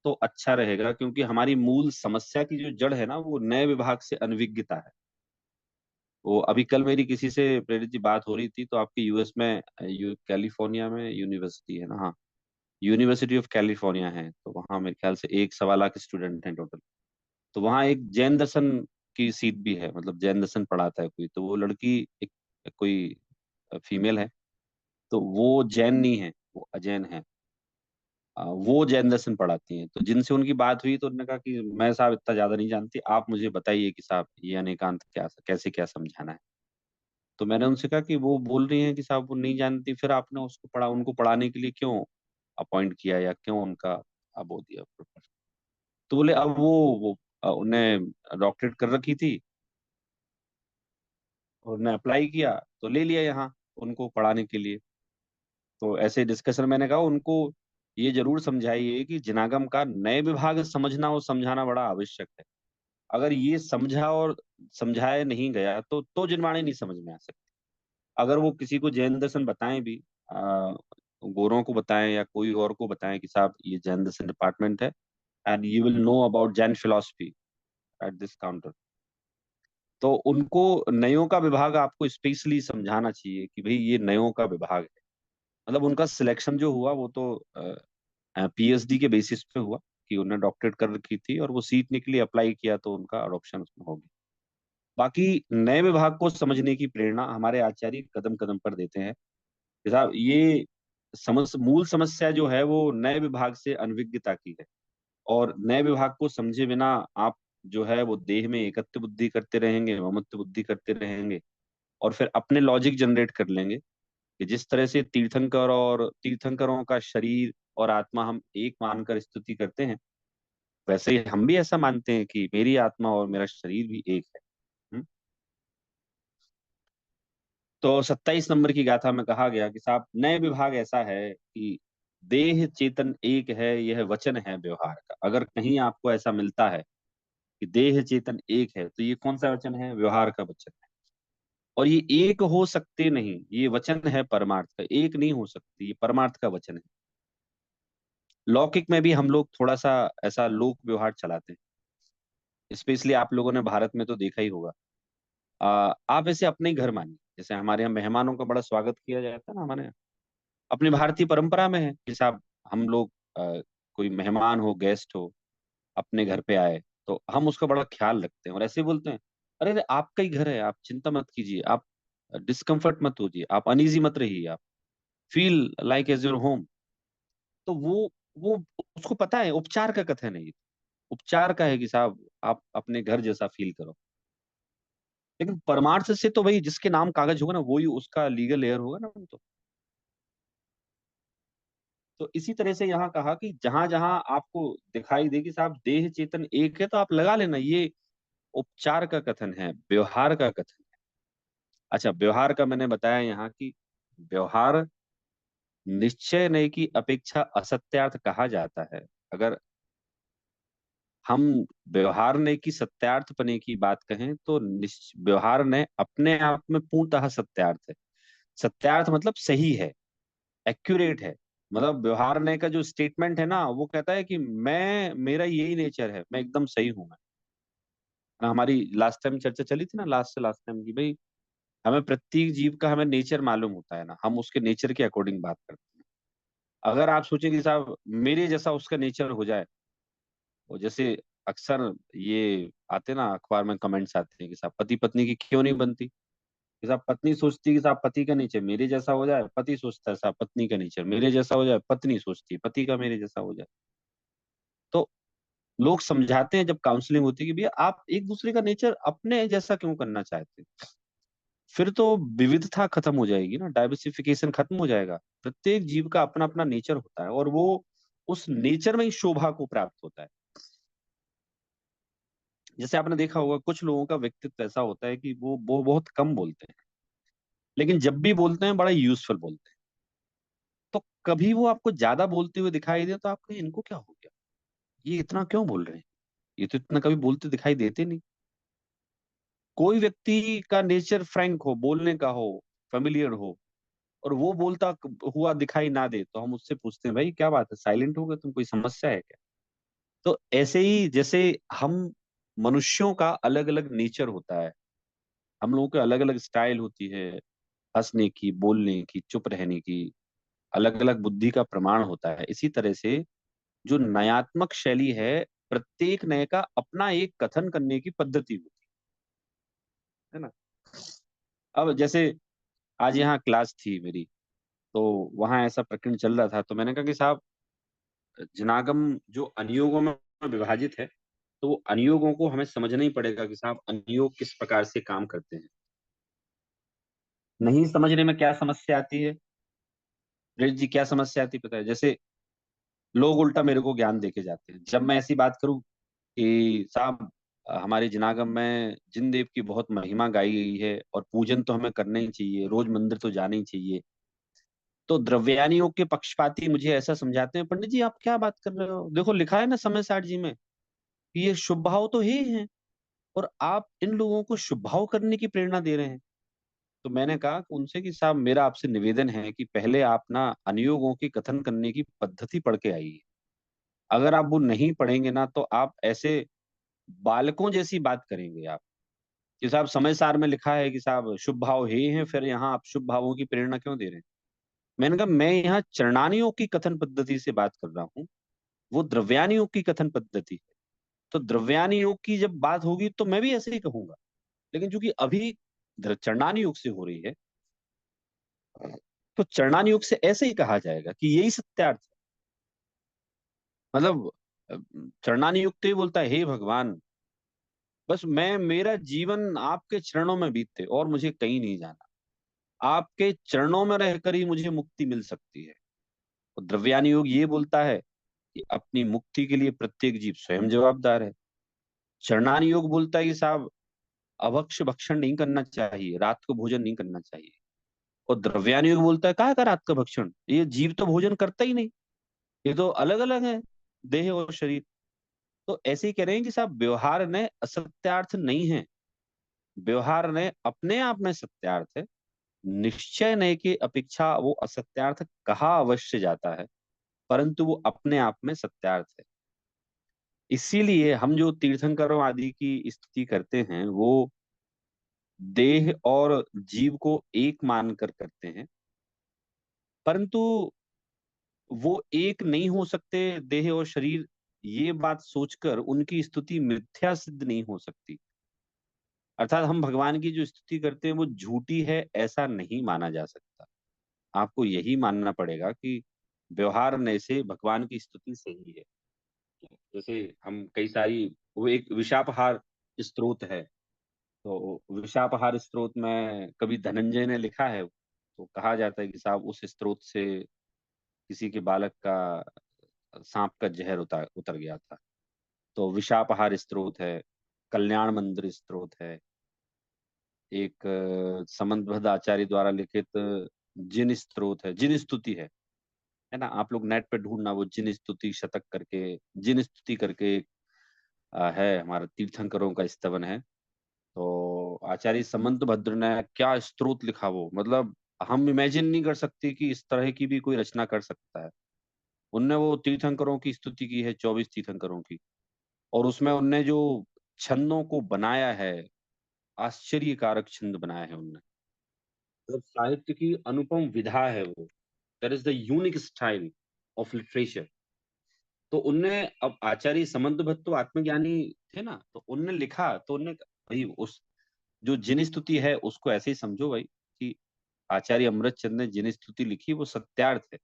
तो अच्छा रहेगा, क्योंकि हमारी मूल समस्या की जो जड़ है ना, वो नए विभाग से अनभिज्ञता है। वो अभी कल मेरी किसी से प्रेरित जी बात हो रही थी, तो आपके यूएस में कैलिफोर्निया में यूनिवर्सिटी है ना, हाँ, यूनिवर्सिटी ऑफ कैलिफोर्निया है, तो वहाँ मेरे ख्याल से 1 सवा लाख स्टूडेंट हैं टोटल। तो वहाँ एक जैन दर्शन की सीट भी है, मतलब जैन दर्शन पढ़ाता है कोई, तो वो लड़की एक कोई फीमेल है, तो वो जैन नहीं है, वो अजैन है। वो जैन दर्शन पढ़ाती हैं। तो जिनसे उनकी बात हुई तो उन्होंने कहा कि मैं साहब इतना ज्यादा नहीं जानती, आप मुझे बताइए कि साहब ये अनेकांत क्या, कैसे क्या समझाना है। तो मैंने उनसे कहा कि वो बोल रही हैं कि साहब वो नहीं जानती, फिर आपने उसको पढ़ा, उनको पढ़ाने के लिए क्यों अपॉइंट किया, या क्यों उनका वो दिया प्रपोजल? तो बोले अब वो उन्हें डॉक्टरेट कर रखी थी, और उन्हें अप्लाई किया तो ले लिया यहाँ उनको पढ़ाने के लिए। तो ऐसे डिस्कशन, मैंने कहा उनको ये जरूर समझाइए कि जिनागम का नए विभाग समझना और समझाना बड़ा आवश्यक है। अगर ये समझा और समझाया नहीं गया तो जिनवाणी नहीं समझ में आ सकती। अगर वो किसी को जैन दर्शन बताएं भी, गोरों को बताएं या कोई और को बताएं कि साहब ये जैन दर्शन डिपार्टमेंट है, and you will know about Jain philosophy at this counter, तो उनको नयों का विभाग आपको स्पेशली समझाना चाहिए कि भाई ये नयों का विभाग है। मतलब उनका सिलेक्शन जो हुआ वो तो पीएचडी के बेसिस पे हुआ, कि उन्हें डॉक्टरेट कर रखी थी और वो सीट निकली, अप्लाई किया तो उनका अडॉप्शन उसमें हो गया। बाकी नए विभाग को समझने की प्रेरणा हमारे आचार्य कदम कदम पर देते हैं कि साहब ये मूल समस्या जो है वो नए विभाग से अनभिज्ञता की है। और नए विभाग को समझे बिना आप जो है वो देह में एकत्व बुद्धि करते रहेंगे, ममत्व बुद्धि करते रहेंगे, और फिर अपने लॉजिक जनरेट कर लेंगे कि जिस तरह से तीर्थंकरों का शरीर और आत्मा हम एक मानकर स्तुति करते हैं, वैसे ही हम भी ऐसा मानते हैं कि मेरी आत्मा और मेरा शरीर भी एक है। हम्म? तो 27 नंबर की गाथा में कहा गया कि साहब नए विभाग ऐसा है कि देह चेतन एक है, यह वचन है व्यवहार का। अगर कहीं आपको ऐसा मिलता है कि देह चेतन एक है, तो ये कौन सा वचन है? व्यवहार का वचन है। और ये एक हो सकते नहीं, ये वचन है परमार्थ का, एक नहीं हो सकती, ये परमार्थ का वचन है। लौकिक में भी हम लोग थोड़ा सा ऐसा लोक व्यवहार चलाते हैं, स्पेशली आप लोगों ने भारत में तो देखा ही होगा। आप ऐसे अपने ही घर मानिए, जैसे हमारे यहाँ मेहमानों का बड़ा स्वागत किया जाता है ना, हमारे यहाँ अपनी भारतीय परंपरा में है कि साहब हम लोग कोई मेहमान हो, गेस्ट हो, अपने घर पे आए तो हम उसका बड़ा ख्याल रखते हैं और ऐसे ही बोलते हैं, अरे अरे आपका ही घर है, आप चिंता मत कीजिए, आप डिस्कम्फर्ट मत होजिए, आप अनईजी मत रहिए, आप feel like as your home. तो वो उसको पता है उपचार का कथन है ये, उपचार का है कि साहब आप अपने घर जैसा फील करो। लेकिन परमार्थ से तो भाई जिसके नाम कागज होगा ना, वही उसका लीगल एयर होगा ना। तो इसी तरह से यहाँ कहा कि जहां जहां आपको दिखाई दे कि साहब देह चेतन एक है, तो आप लगा लेना ये उपचार का कथन है, व्यवहार का कथन है। अच्छा, व्यवहार का मैंने बताया यहाँ की व्यवहार निश्चय नहीं की अपेक्षा असत्यार्थ कहा जाता है। अगर हम व्यवहार ने की सत्यार्थ पने की बात कहें तो व्यवहार ने अपने आप में पूर्णतः सत्यार्थ है। सत्यार्थ मतलब सही है, एक्यूरेट है। मतलब व्यवहार ने का जो स्टेटमेंट है ना, वो कहता है कि मैं, मेरा यही नेचर है, मैं एकदम सही हूं मैं। हमारी लास्ट टाइम चर्चा चली थी ना, लास्ट से लास्ट टाइम की, भाई हमें प्रत्येक जीव का हमें नेचर मालूम होता है ना, हम उसके नेचर के अकॉर्डिंग बात करते हैं। अगर आप सोचें कि साहब मेरे जैसा उसका नेचर हो जाए, और जैसे अक्सर ये आते ना अखबार में कमेंट्स आते हैं कि साहब पति पत्नी की क्यों नहीं बनती, कि साहब पत्नी सोचती है कि साहब पति का नेचर मेरे जैसा हो जाए, पति सोचता है साहब पत्नी का नेचर मेरे जैसा हो जाए, पत्नी सोचती है पति का मेरे जैसा हो जाए। तो लोग समझाते हैं जब काउंसलिंग होती है कि भैया आप एक दूसरे का नेचर अपने जैसा क्यों करना चाहते हैं? फिर तो विविधता खत्म हो जाएगी ना, डाइवर्सिफिकेशन खत्म हो जाएगा। प्रत्येक जीव का अपना अपना नेचर होता है और वो उस नेचर में ही शोभा को प्राप्त होता है। जैसे आपने देखा होगा कुछ लोगों का व्यक्तित्व ऐसा होता है कि वो बहुत कम बोलते हैं, लेकिन जब भी बोलते हैं बड़ा यूजफुल बोलते हैं। तो कभी वो आपको ज्यादा बोलते हुए दिखाई दे तो आप कहें इनको क्या हो गया, ये इतना क्यों बोल रहे हैं, ये तो इतना कभी बोलते दिखाई देते नहीं। कोई व्यक्ति का नेचर फ्रैंक हो, बोलने का हो, फेमिलियर हो, और वो बोलता हुआ दिखाई ना दे, तो हम उससे पूछते हैं भाई क्या बात है, साइलेंट हो गए तुम, कोई समस्या है क्या? तो ऐसे ही जैसे हम मनुष्यों का अलग अलग नेचर होता है, हम लोगों के अलग अलग स्टाइल होती है, हंसने की, बोलने की, चुप रहने की, अलग अलग बुद्धि का प्रमाण होता है। इसी तरह से जो नयात्मक शैली है, प्रत्येक नए का अपना एक कथन करने की पद्धति होती है ना। अब जैसे आज यहाँ क्लास थी मेरी, तो वहां ऐसा प्रकरण चल रहा था, तो मैंने कहा कि साहब जनागम जो अनियोगों में विभाजित है, तो वो अनियोगों को हमें समझना ही पड़ेगा कि साहब अनियोग किस प्रकार से काम करते हैं। नहीं समझने में क्या समस्या आती है ब्रिज जी, क्या समस्या आती है पता है? जैसे लोग उल्टा मेरे को ज्ञान देके जाते हैं जब मैं ऐसी बात करूं कि साहब हमारे जनागम में जिन देव की बहुत महिमा गाई गई है और पूजन तो हमें करना ही चाहिए, रोज मंदिर तो जाना ही चाहिए। तो द्रव्यानियों के पक्षपाती मुझे ऐसा समझाते हैं, पंडित जी आप क्या बात कर रहे हो, देखो लिखा है ना समय साठ जी में कि ये शुभ भाव तो ही है, और आप इन लोगों को शुभ भाव करने की प्रेरणा दे रहे हैं। तो मैंने कहा कि उनसे कि साहब मेरा आपसे निवेदन है कि पहले आप ना अनुयोगों की कथन करने की पद्धति पढ़ के आइए। अगर आप वो नहीं पढ़ेंगे ना, तो आप ऐसे बालकों जैसी बात करेंगे आप कि साहब समय सार में लिखा है कि साहब शुभ भाव हे हैं, फिर यहाँ आप शुभ भावों की प्रेरणा क्यों दे रहे हैं? मैंने कहा मैं यहाँ चरणानियों की कथन पद्धति से बात कर रहा हूँ, वो द्रव्यान योग की कथन पद्धति है। तो द्रव्यान योग की जब बात होगी तो मैं भी ऐसे ही कहूंगा, लेकिन चूंकि अभी चरणान योग से हो रही है, तो चरणान योग से ऐसे ही कहा जाएगा कि यही सत्यार्थ है। मतलब अ, चरणान योग तो ये बोलता है, हे भगवान, बस मैं, मेरा जीवन आपके चरणों में बीते और मुझे कहीं नहीं जाना, आपके चरणों में रहकर ही मुझे मुक्ति मिल सकती है। तो द्रव्यान योग ये बोलता है कि अपनी मुक्ति के लिए प्रत्येक जीव स्वयं जवाबदार है। चरणान योग बोलता है कि साहब, अभक्ष्य भक्षण नहीं करना चाहिए, रात को भोजन नहीं करना चाहिए। और द्रव्यान योग बोलता है, कहा का रात का भक्षण, ये जीव तो भोजन करता ही नहीं, ये तो अलग अलग है, देह और शरीर। तो ऐसे ही कह रहे हैं कि साहब, व्यवहार ने असत्यार्थ नहीं है, व्यवहार ने अपने आप में सत्यार्थ है। निश्चय नय की अपेक्षा वो असत्यार्थ कहा अवश्य जाता है, परंतु वो अपने आप में सत्यार्थ है। इसीलिए हम जो तीर्थंकरों आदि की स्तुति करते हैं, वो देह और जीव को एक मानकर करते हैं, परंतु वो एक नहीं हो सकते, देह और शरीर, ये बात सोचकर उनकी स्तुति मिथ्या सिद्ध नहीं हो सकती। अर्थात हम भगवान की जो स्तुति करते हैं वो झूठी है, ऐसा नहीं माना जा सकता। आपको यही मानना पड़ेगा कि व्यवहार ने से भगवान की स्तुति सही है। जैसे हम कई सारी, वो एक विशापहार स्तोत्र है, तो विशापहार स्तोत्र में कभी धनंजय ने लिखा है, तो कहा जाता है कि साहब, उस स्तोत्र से किसी के बालक का सांप का जहर उतर उतर गया था। तो विशापहार स्तोत्र है, कल्याण मंदिर स्तोत्र है, एक समंतभद्र आचार्य द्वारा लिखित जिन स्तोत्र है, जिन स्तुति है ना, आप लोग नेट पे ढूंढना, वो जिन स्तुति शतक करके, जिन स्तुति करके है, हमारा तीर्थंकरों का स्तवन है। तो आचार्य समंत भद्र ने क्या स्तोत्र लिखा, वो मतलब हम इमेजिन नहीं कर सकते कि इस तरह की भी कोई रचना कर सकता है। उनने वो तीर्थंकरों की स्तुति की है, 24 तीर्थंकरों की, और उसमें उनने जो छंदों को बनाया है, आश्चर्यकारक छंद बनाए हैं उनने। मतलब साहित्य की अनुपम विधा है वो, that is the unique style of literature. तो उनने, अब आचार्य समंत भट्ट तो आत्मज्ञानी थे ना, तो उनने लिखा, तो उनने, भाई उस जो जिन स्तुति है उसको ऐसे ही समझो भाई, कि आचार्य अमृतचंद ने जिन स्तुति लिखी वो सत्यार्थ है,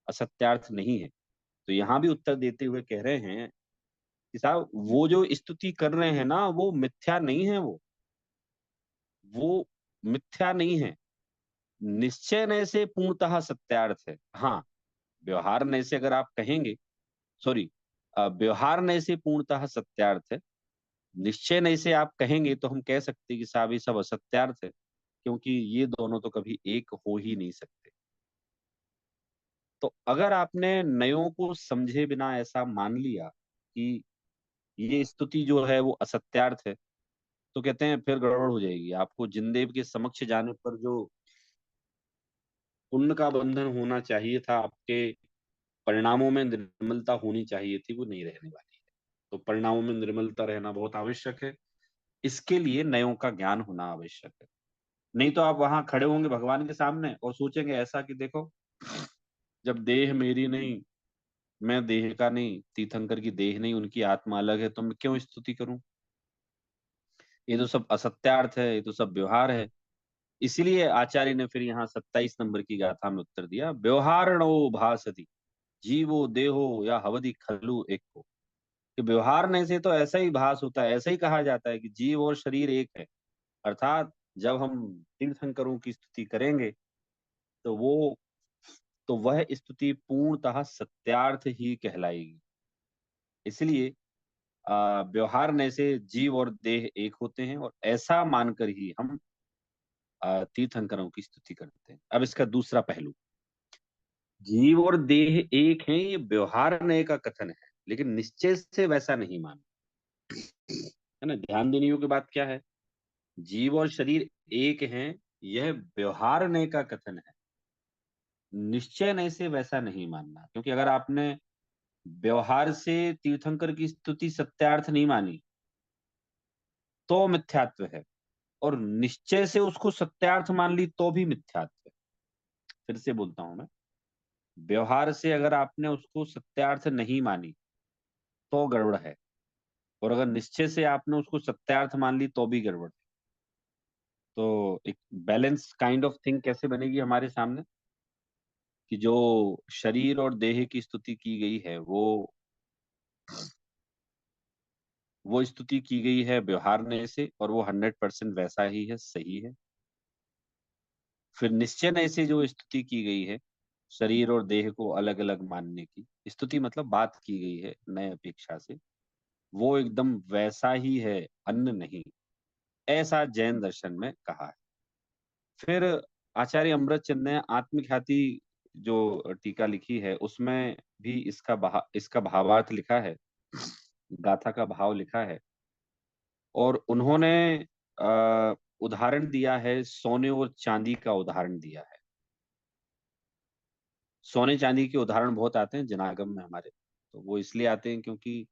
असत्यार्थ नहीं है। तो यहाँ भी उत्तर देते हुए कह रहे हैं कि साहब, वो जो स्तुति कर रहे हैं ना, वो मिथ्या नहीं है, वो मिथ्या नहीं है, निश्चय नय से पूर्णतः सत्यार्थ है। हाँ, व्यवहार नय से अगर आप कहेंगे, सॉरी, व्यवहार नय से पूर्णतः सत्यार्थ है, निश्चय नय से आप कहेंगे तो हम कह सकते हैं कि साहब ये सब असत्यार्थ है, क्योंकि ये दोनों तो कभी एक हो ही नहीं सकते। तो अगर आपने नयों को समझे बिना ऐसा मान लिया कि ये स्तुति जो है वो असत्यार्थ है, तो कहते हैं फिर गड़बड़ हो जाएगी। आपको जिनदेव के समक्ष जाने पर जो पुण्य का बंधन होना चाहिए था, आपके परिणामों में निर्मलता होनी चाहिए थी, वो नहीं रहने वाली है। तो परिणामों में निर्मलता रहना बहुत आवश्यक है, इसके लिए नयों का ज्ञान होना आवश्यक है। नहीं तो आप वहां खड़े होंगे भगवान के सामने और सोचेंगे ऐसा कि देखो, जब देह मेरी नहीं, मैं देह का नहीं, तीर्थंकर की देह नहीं, उनकी आत्मा अलग है, तो मैं क्यों स्तुति करूं? ये तो सब असत्यार्थ है, ये तो सब व्यवहार है। इसीलिए आचार्य ने फिर यहाँ 27 नंबर की गाथा में उत्तर दिया, व्यवहारणो भासति जीवो देहो या हवदि खलु एक को। कि व्यवहार ने से तो ऐसा ही भास होता है, ऐसा ही कहा जाता है कि जीव और शरीर एक है। अर्थात जब हम तीर्थंकरों की स्तुति करेंगे, तो वो, तो वह स्तुति पूर्णतः सत्यार्थ ही कहलाएगी। इसलिए व्यवहार ने से जीव और देह एक होते हैं, और ऐसा मानकर ही हम तीर्थंकरों की स्तुति करते हैं। अब इसका दूसरा पहलू, जीव और देह एक हैं, ये व्यवहार नय का कथन है, लेकिन निश्चय से वैसा नहीं माना है ना। ध्यान देने योग्य बात क्या है, जीव और शरीर एक हैं, यह व्यवहार नय का कथन है, निश्चय नय से वैसा नहीं मानना। क्योंकि अगर आपने व्यवहार से तीर्थंकर की स्तुति सत्यार्थ नहीं मानी, तो मिथ्यात्व है, और निश्चय से उसको सत्यार्थ मान ली तो भी मिथ्यात्व है। फिर से बोलता हूं मैं, व्यवहार से अगर आपने उसको सत्यार्थ नहीं मानी, तो गड़बड़ है, और अगर निश्चय से आपने उसको सत्यार्थ मान ली तो भी गड़बड़ है। तो एक बैलेंस काइंड ऑफ थिंग कैसे बनेगी हमारे सामने, कि जो शरीर और देह की स्तुति की गई है वो स्तुति की गई है व्यवहारने से, और वो 100% वैसा ही है, सही है। फिर निश्चय से जो स्तुति की गई है शरीर और देह को अलग अलग मानने की स्तुति, मतलब बात की गई है नए अपेक्षा से, वो एकदम वैसा ही है, अन्य नहीं, ऐसा जैन दर्शन में कहा है। फिर आचार्य अमृतचंद ने आत्मख्याति जो टीका लिखी है उसमें भी इसका भावार्थ लिखा है, गाथा का भाव लिखा है, और उन्होंने उदाहरण दिया है, सोने और चांदी का उदाहरण दिया है। सोने चांदी के उदाहरण बहुत आते हैं जनागम में हमारे, तो वो इसलिए आते हैं क्योंकि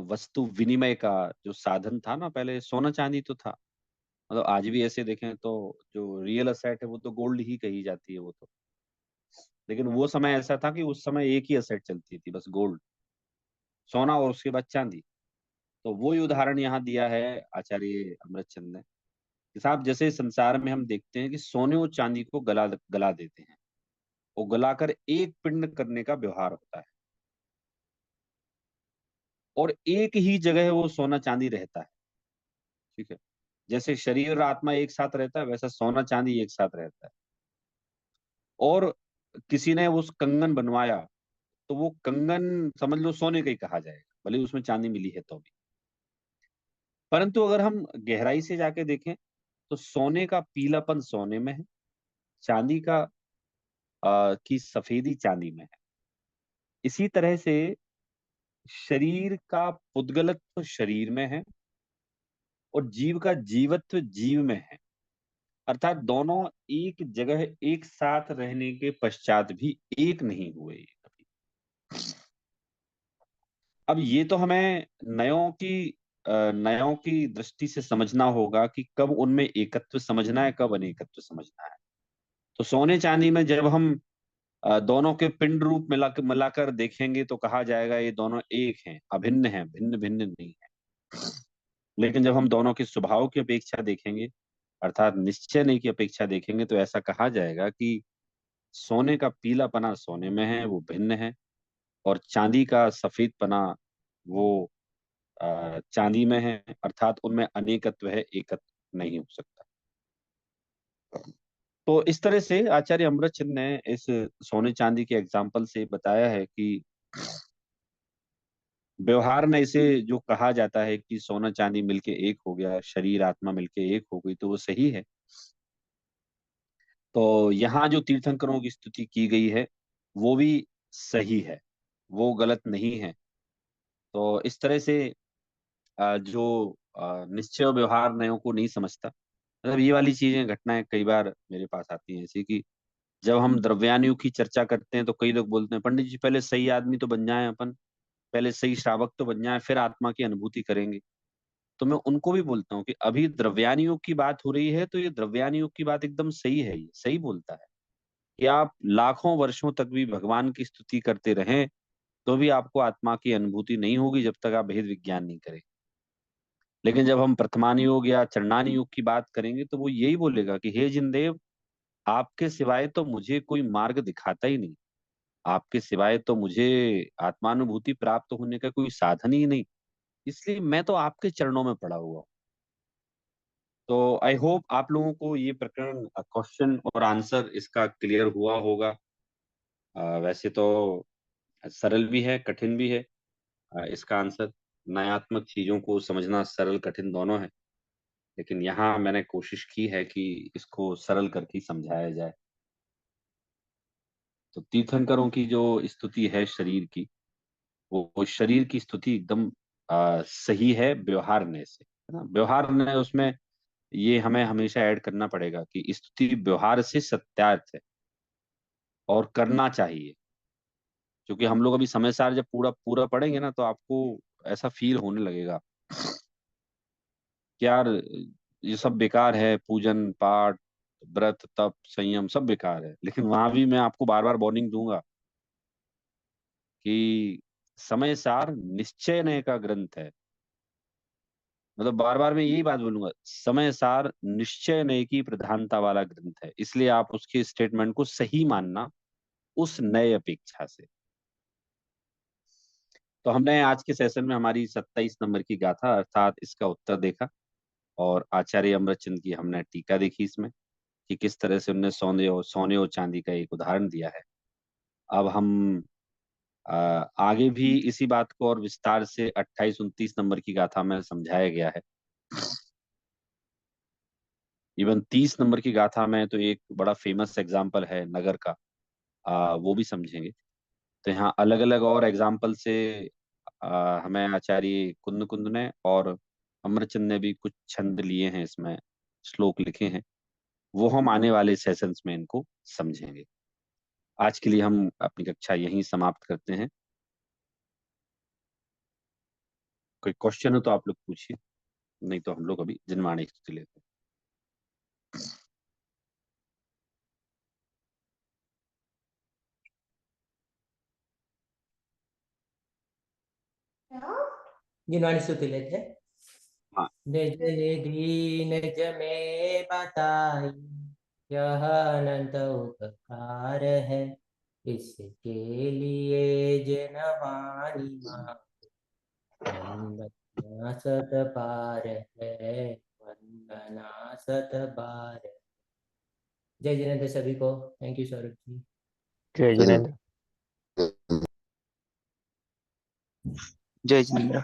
वस्तु विनिमय का जो साधन था ना, पहले सोना चांदी तो था, मतलब आज भी ऐसे देखें तो जो रियल असेट है वो तो गोल्ड ही कही जाती है वो तो, लेकिन वो समय ऐसा था कि उस समय एक ही असेट चलती थी, बस गोल्ड, सोना और उसके बाद चांदी। तो वो ही उदाहरण यहाँ दिया है आचार्य अमृतचंद ने, कि साहब जैसे संसार में हम देखते हैं कि सोने और चांदी को गला गला देते हैं, वो गलाकर एक पिंड करने का व्यवहार होता है, और एक ही जगह वो सोना चांदी रहता है। ठीक है, जैसे शरीर और आत्मा एक साथ रहता है, वैसा सोना चांदी एक साथ रहता है। और किसी ने उस कंगन बनवाया, तो वो कंगन समझ लो सोने का ही कहा जाएगा, भले उसमें चांदी मिली है तो भी। परंतु अगर हम गहराई से जाके देखें तो सोने का पीलापन सोने में है, चांदी का की सफेदी चांदी में है। इसी तरह से शरीर का पुद्गलत्व शरीर में है, और जीव का जीवत्व जीव में है, अर्थात दोनों एक जगह एक साथ रहने के पश्चात भी एक नहीं हुए कभी। अब ये तो हमें नयों की दृष्टि से समझना होगा कि कब उनमें एकत्व समझना है, कब अनेकत्व समझना है। तो सोने चांदी में जब हम दोनों के पिंड रूप मिलाकर देखेंगे तो कहा जाएगा ये दोनों एक हैं, अभिन्न हैं, भिन्न भिन्न नहीं है। लेकिन जब हम दोनों के स्वभाव की अपेक्षा देखेंगे, अर्थात निश्चय नहीं की अपेक्षा देखेंगे, तो ऐसा कहा जाएगा कि सोने का पीलापना सोने में है, वो भिन्न है, और चांदी का सफेदपना वो चांदी में है, अर्थात उनमें अनेकत्व है, एकत्व नहीं हो सकता। तो इस तरह से आचार्य अमृतचंद ने इस सोने चांदी के एग्जाम्पल से बताया है कि व्यवहार में इसे जो कहा जाता है कि सोना चांदी मिलके एक हो गया, शरीर आत्मा मिलके एक हो गई, तो वो सही है। तो यहाँ जो तीर्थंकरों की स्तुति की गई है वो भी सही है, वो गलत नहीं है। तो इस तरह से जो निश्चय और व्यवहार नयों को नहीं समझता, मतलब ये वाली चीजें घटनाएं कई बार मेरे पास आती हैं ऐसी, कि जब हम द्रव्यानुयोग की चर्चा करते हैं तो कई लोग बोलते हैं पंडित जी पहले सही आदमी तो बन जाए अपन, पहले सही श्रावक तो बन जाए, फिर आत्मा की अनुभूति करेंगे। तो मैं उनको भी बोलता हूँ कि अभी द्रव्यानुयोग की बात हो रही है, तो ये द्रव्यानुयोग की बात एकदम सही है, ये सही बोलता है कि आप लाखों वर्षों तक भी भगवान की स्तुति करते रहें तो भी आपको आत्मा की अनुभूति नहीं होगी जब तक आप भेद विज्ञान नहीं करें। लेकिन जब हम प्रथमान योग या चरणान योग की बात करेंगे तो वो यही बोलेगा कि हे जिनदेव, आपके सिवाय तो मुझे कोई मार्ग दिखाता ही नहीं, आपके सिवाय तो मुझे आत्मानुभूति प्राप्त होने का कोई साधन ही नहीं, इसलिए मैं तो आपके चरणों में पड़ा हुआ हूं। तो आई होप आप लोगों को ये प्रकरण, क्वेश्चन और आंसर इसका क्लियर हुआ होगा। वैसे तो सरल भी है, कठिन भी है इसका आंसर। नयात्मक चीजों को समझना सरल कठिन दोनों है, लेकिन यहाँ मैंने कोशिश की है कि इसको सरल करके ही समझाया जाए। तो तीर्थंकरों की जो स्तुति है शरीर की, वो शरीर की स्तुति एकदम सही है व्यवहारने से, है ना। व्यवहारने उसमें ये हमें हमेशा ऐड करना पड़ेगा कि स्तुति व्यवहार से सत्यार्थ है और करना चाहिए, क्योंकि हम लोग अभी समय सार जब पूरा पूरा पढ़ेंगे ना तो आपको ऐसा फील होने लगेगा कि यार ये सब बेकार है, पूजन पाठ व्रत तप संयम सब बेकार है। लेकिन वहां भी मैं आपको बार बार वार्निंग दूंगा कि समय सार निश्चय नय का ग्रंथ है। मतलब बार बार मैं यही बात बोलूंगा, समय सार निश्चय नय की प्रधानता वाला ग्रंथ है, इसलिए आप उसके स्टेटमेंट को सही मानना उस नए अपेक्षा से। तो हमने आज के सेशन में हमारी 27 नंबर की गाथा अर्थात इसका उत्तर देखा, और आचार्य अमृतचंद की हमने टीका देखी इसमें कि किस तरह से उनने सोने और चांदी का एक उदाहरण दिया है। अब हम आगे भी इसी बात को और विस्तार से 28-29 नंबर की गाथा में समझाया गया है। इवन 30 नंबर की गाथा में तो एक बड़ा फेमस एग्जाम्पल है नगर का, वो भी समझेंगे। तो यहाँ अलग अलग और एग्जाम्पल से हमें आचार्य कुंद कुंद ने और अमरचंद ने भी कुछ छंद लिए हैं, इसमें श्लोक लिखे हैं, वो हम आने वाले सेशंस में इनको समझेंगे। आज के लिए हम अपनी कक्षा यहीं समाप्त करते हैं। कोई क्वेश्चन हो तो आप लोग पूछिए, नहीं तो हम लोग अभी जिनवाणी स्तुति लेते हैं। जिनवाणी स्तुति लेते हैं। हाँ। निज निधि निज में बताई, यह अनंत उपकार है, इसके लिए जिनवाणी वंदना सत बार है, वंदना सत बार। जय जिनेंद्र सभी को। Thank you Saurabh ji. जय जिनेंद्र। जय जिनेंद्र।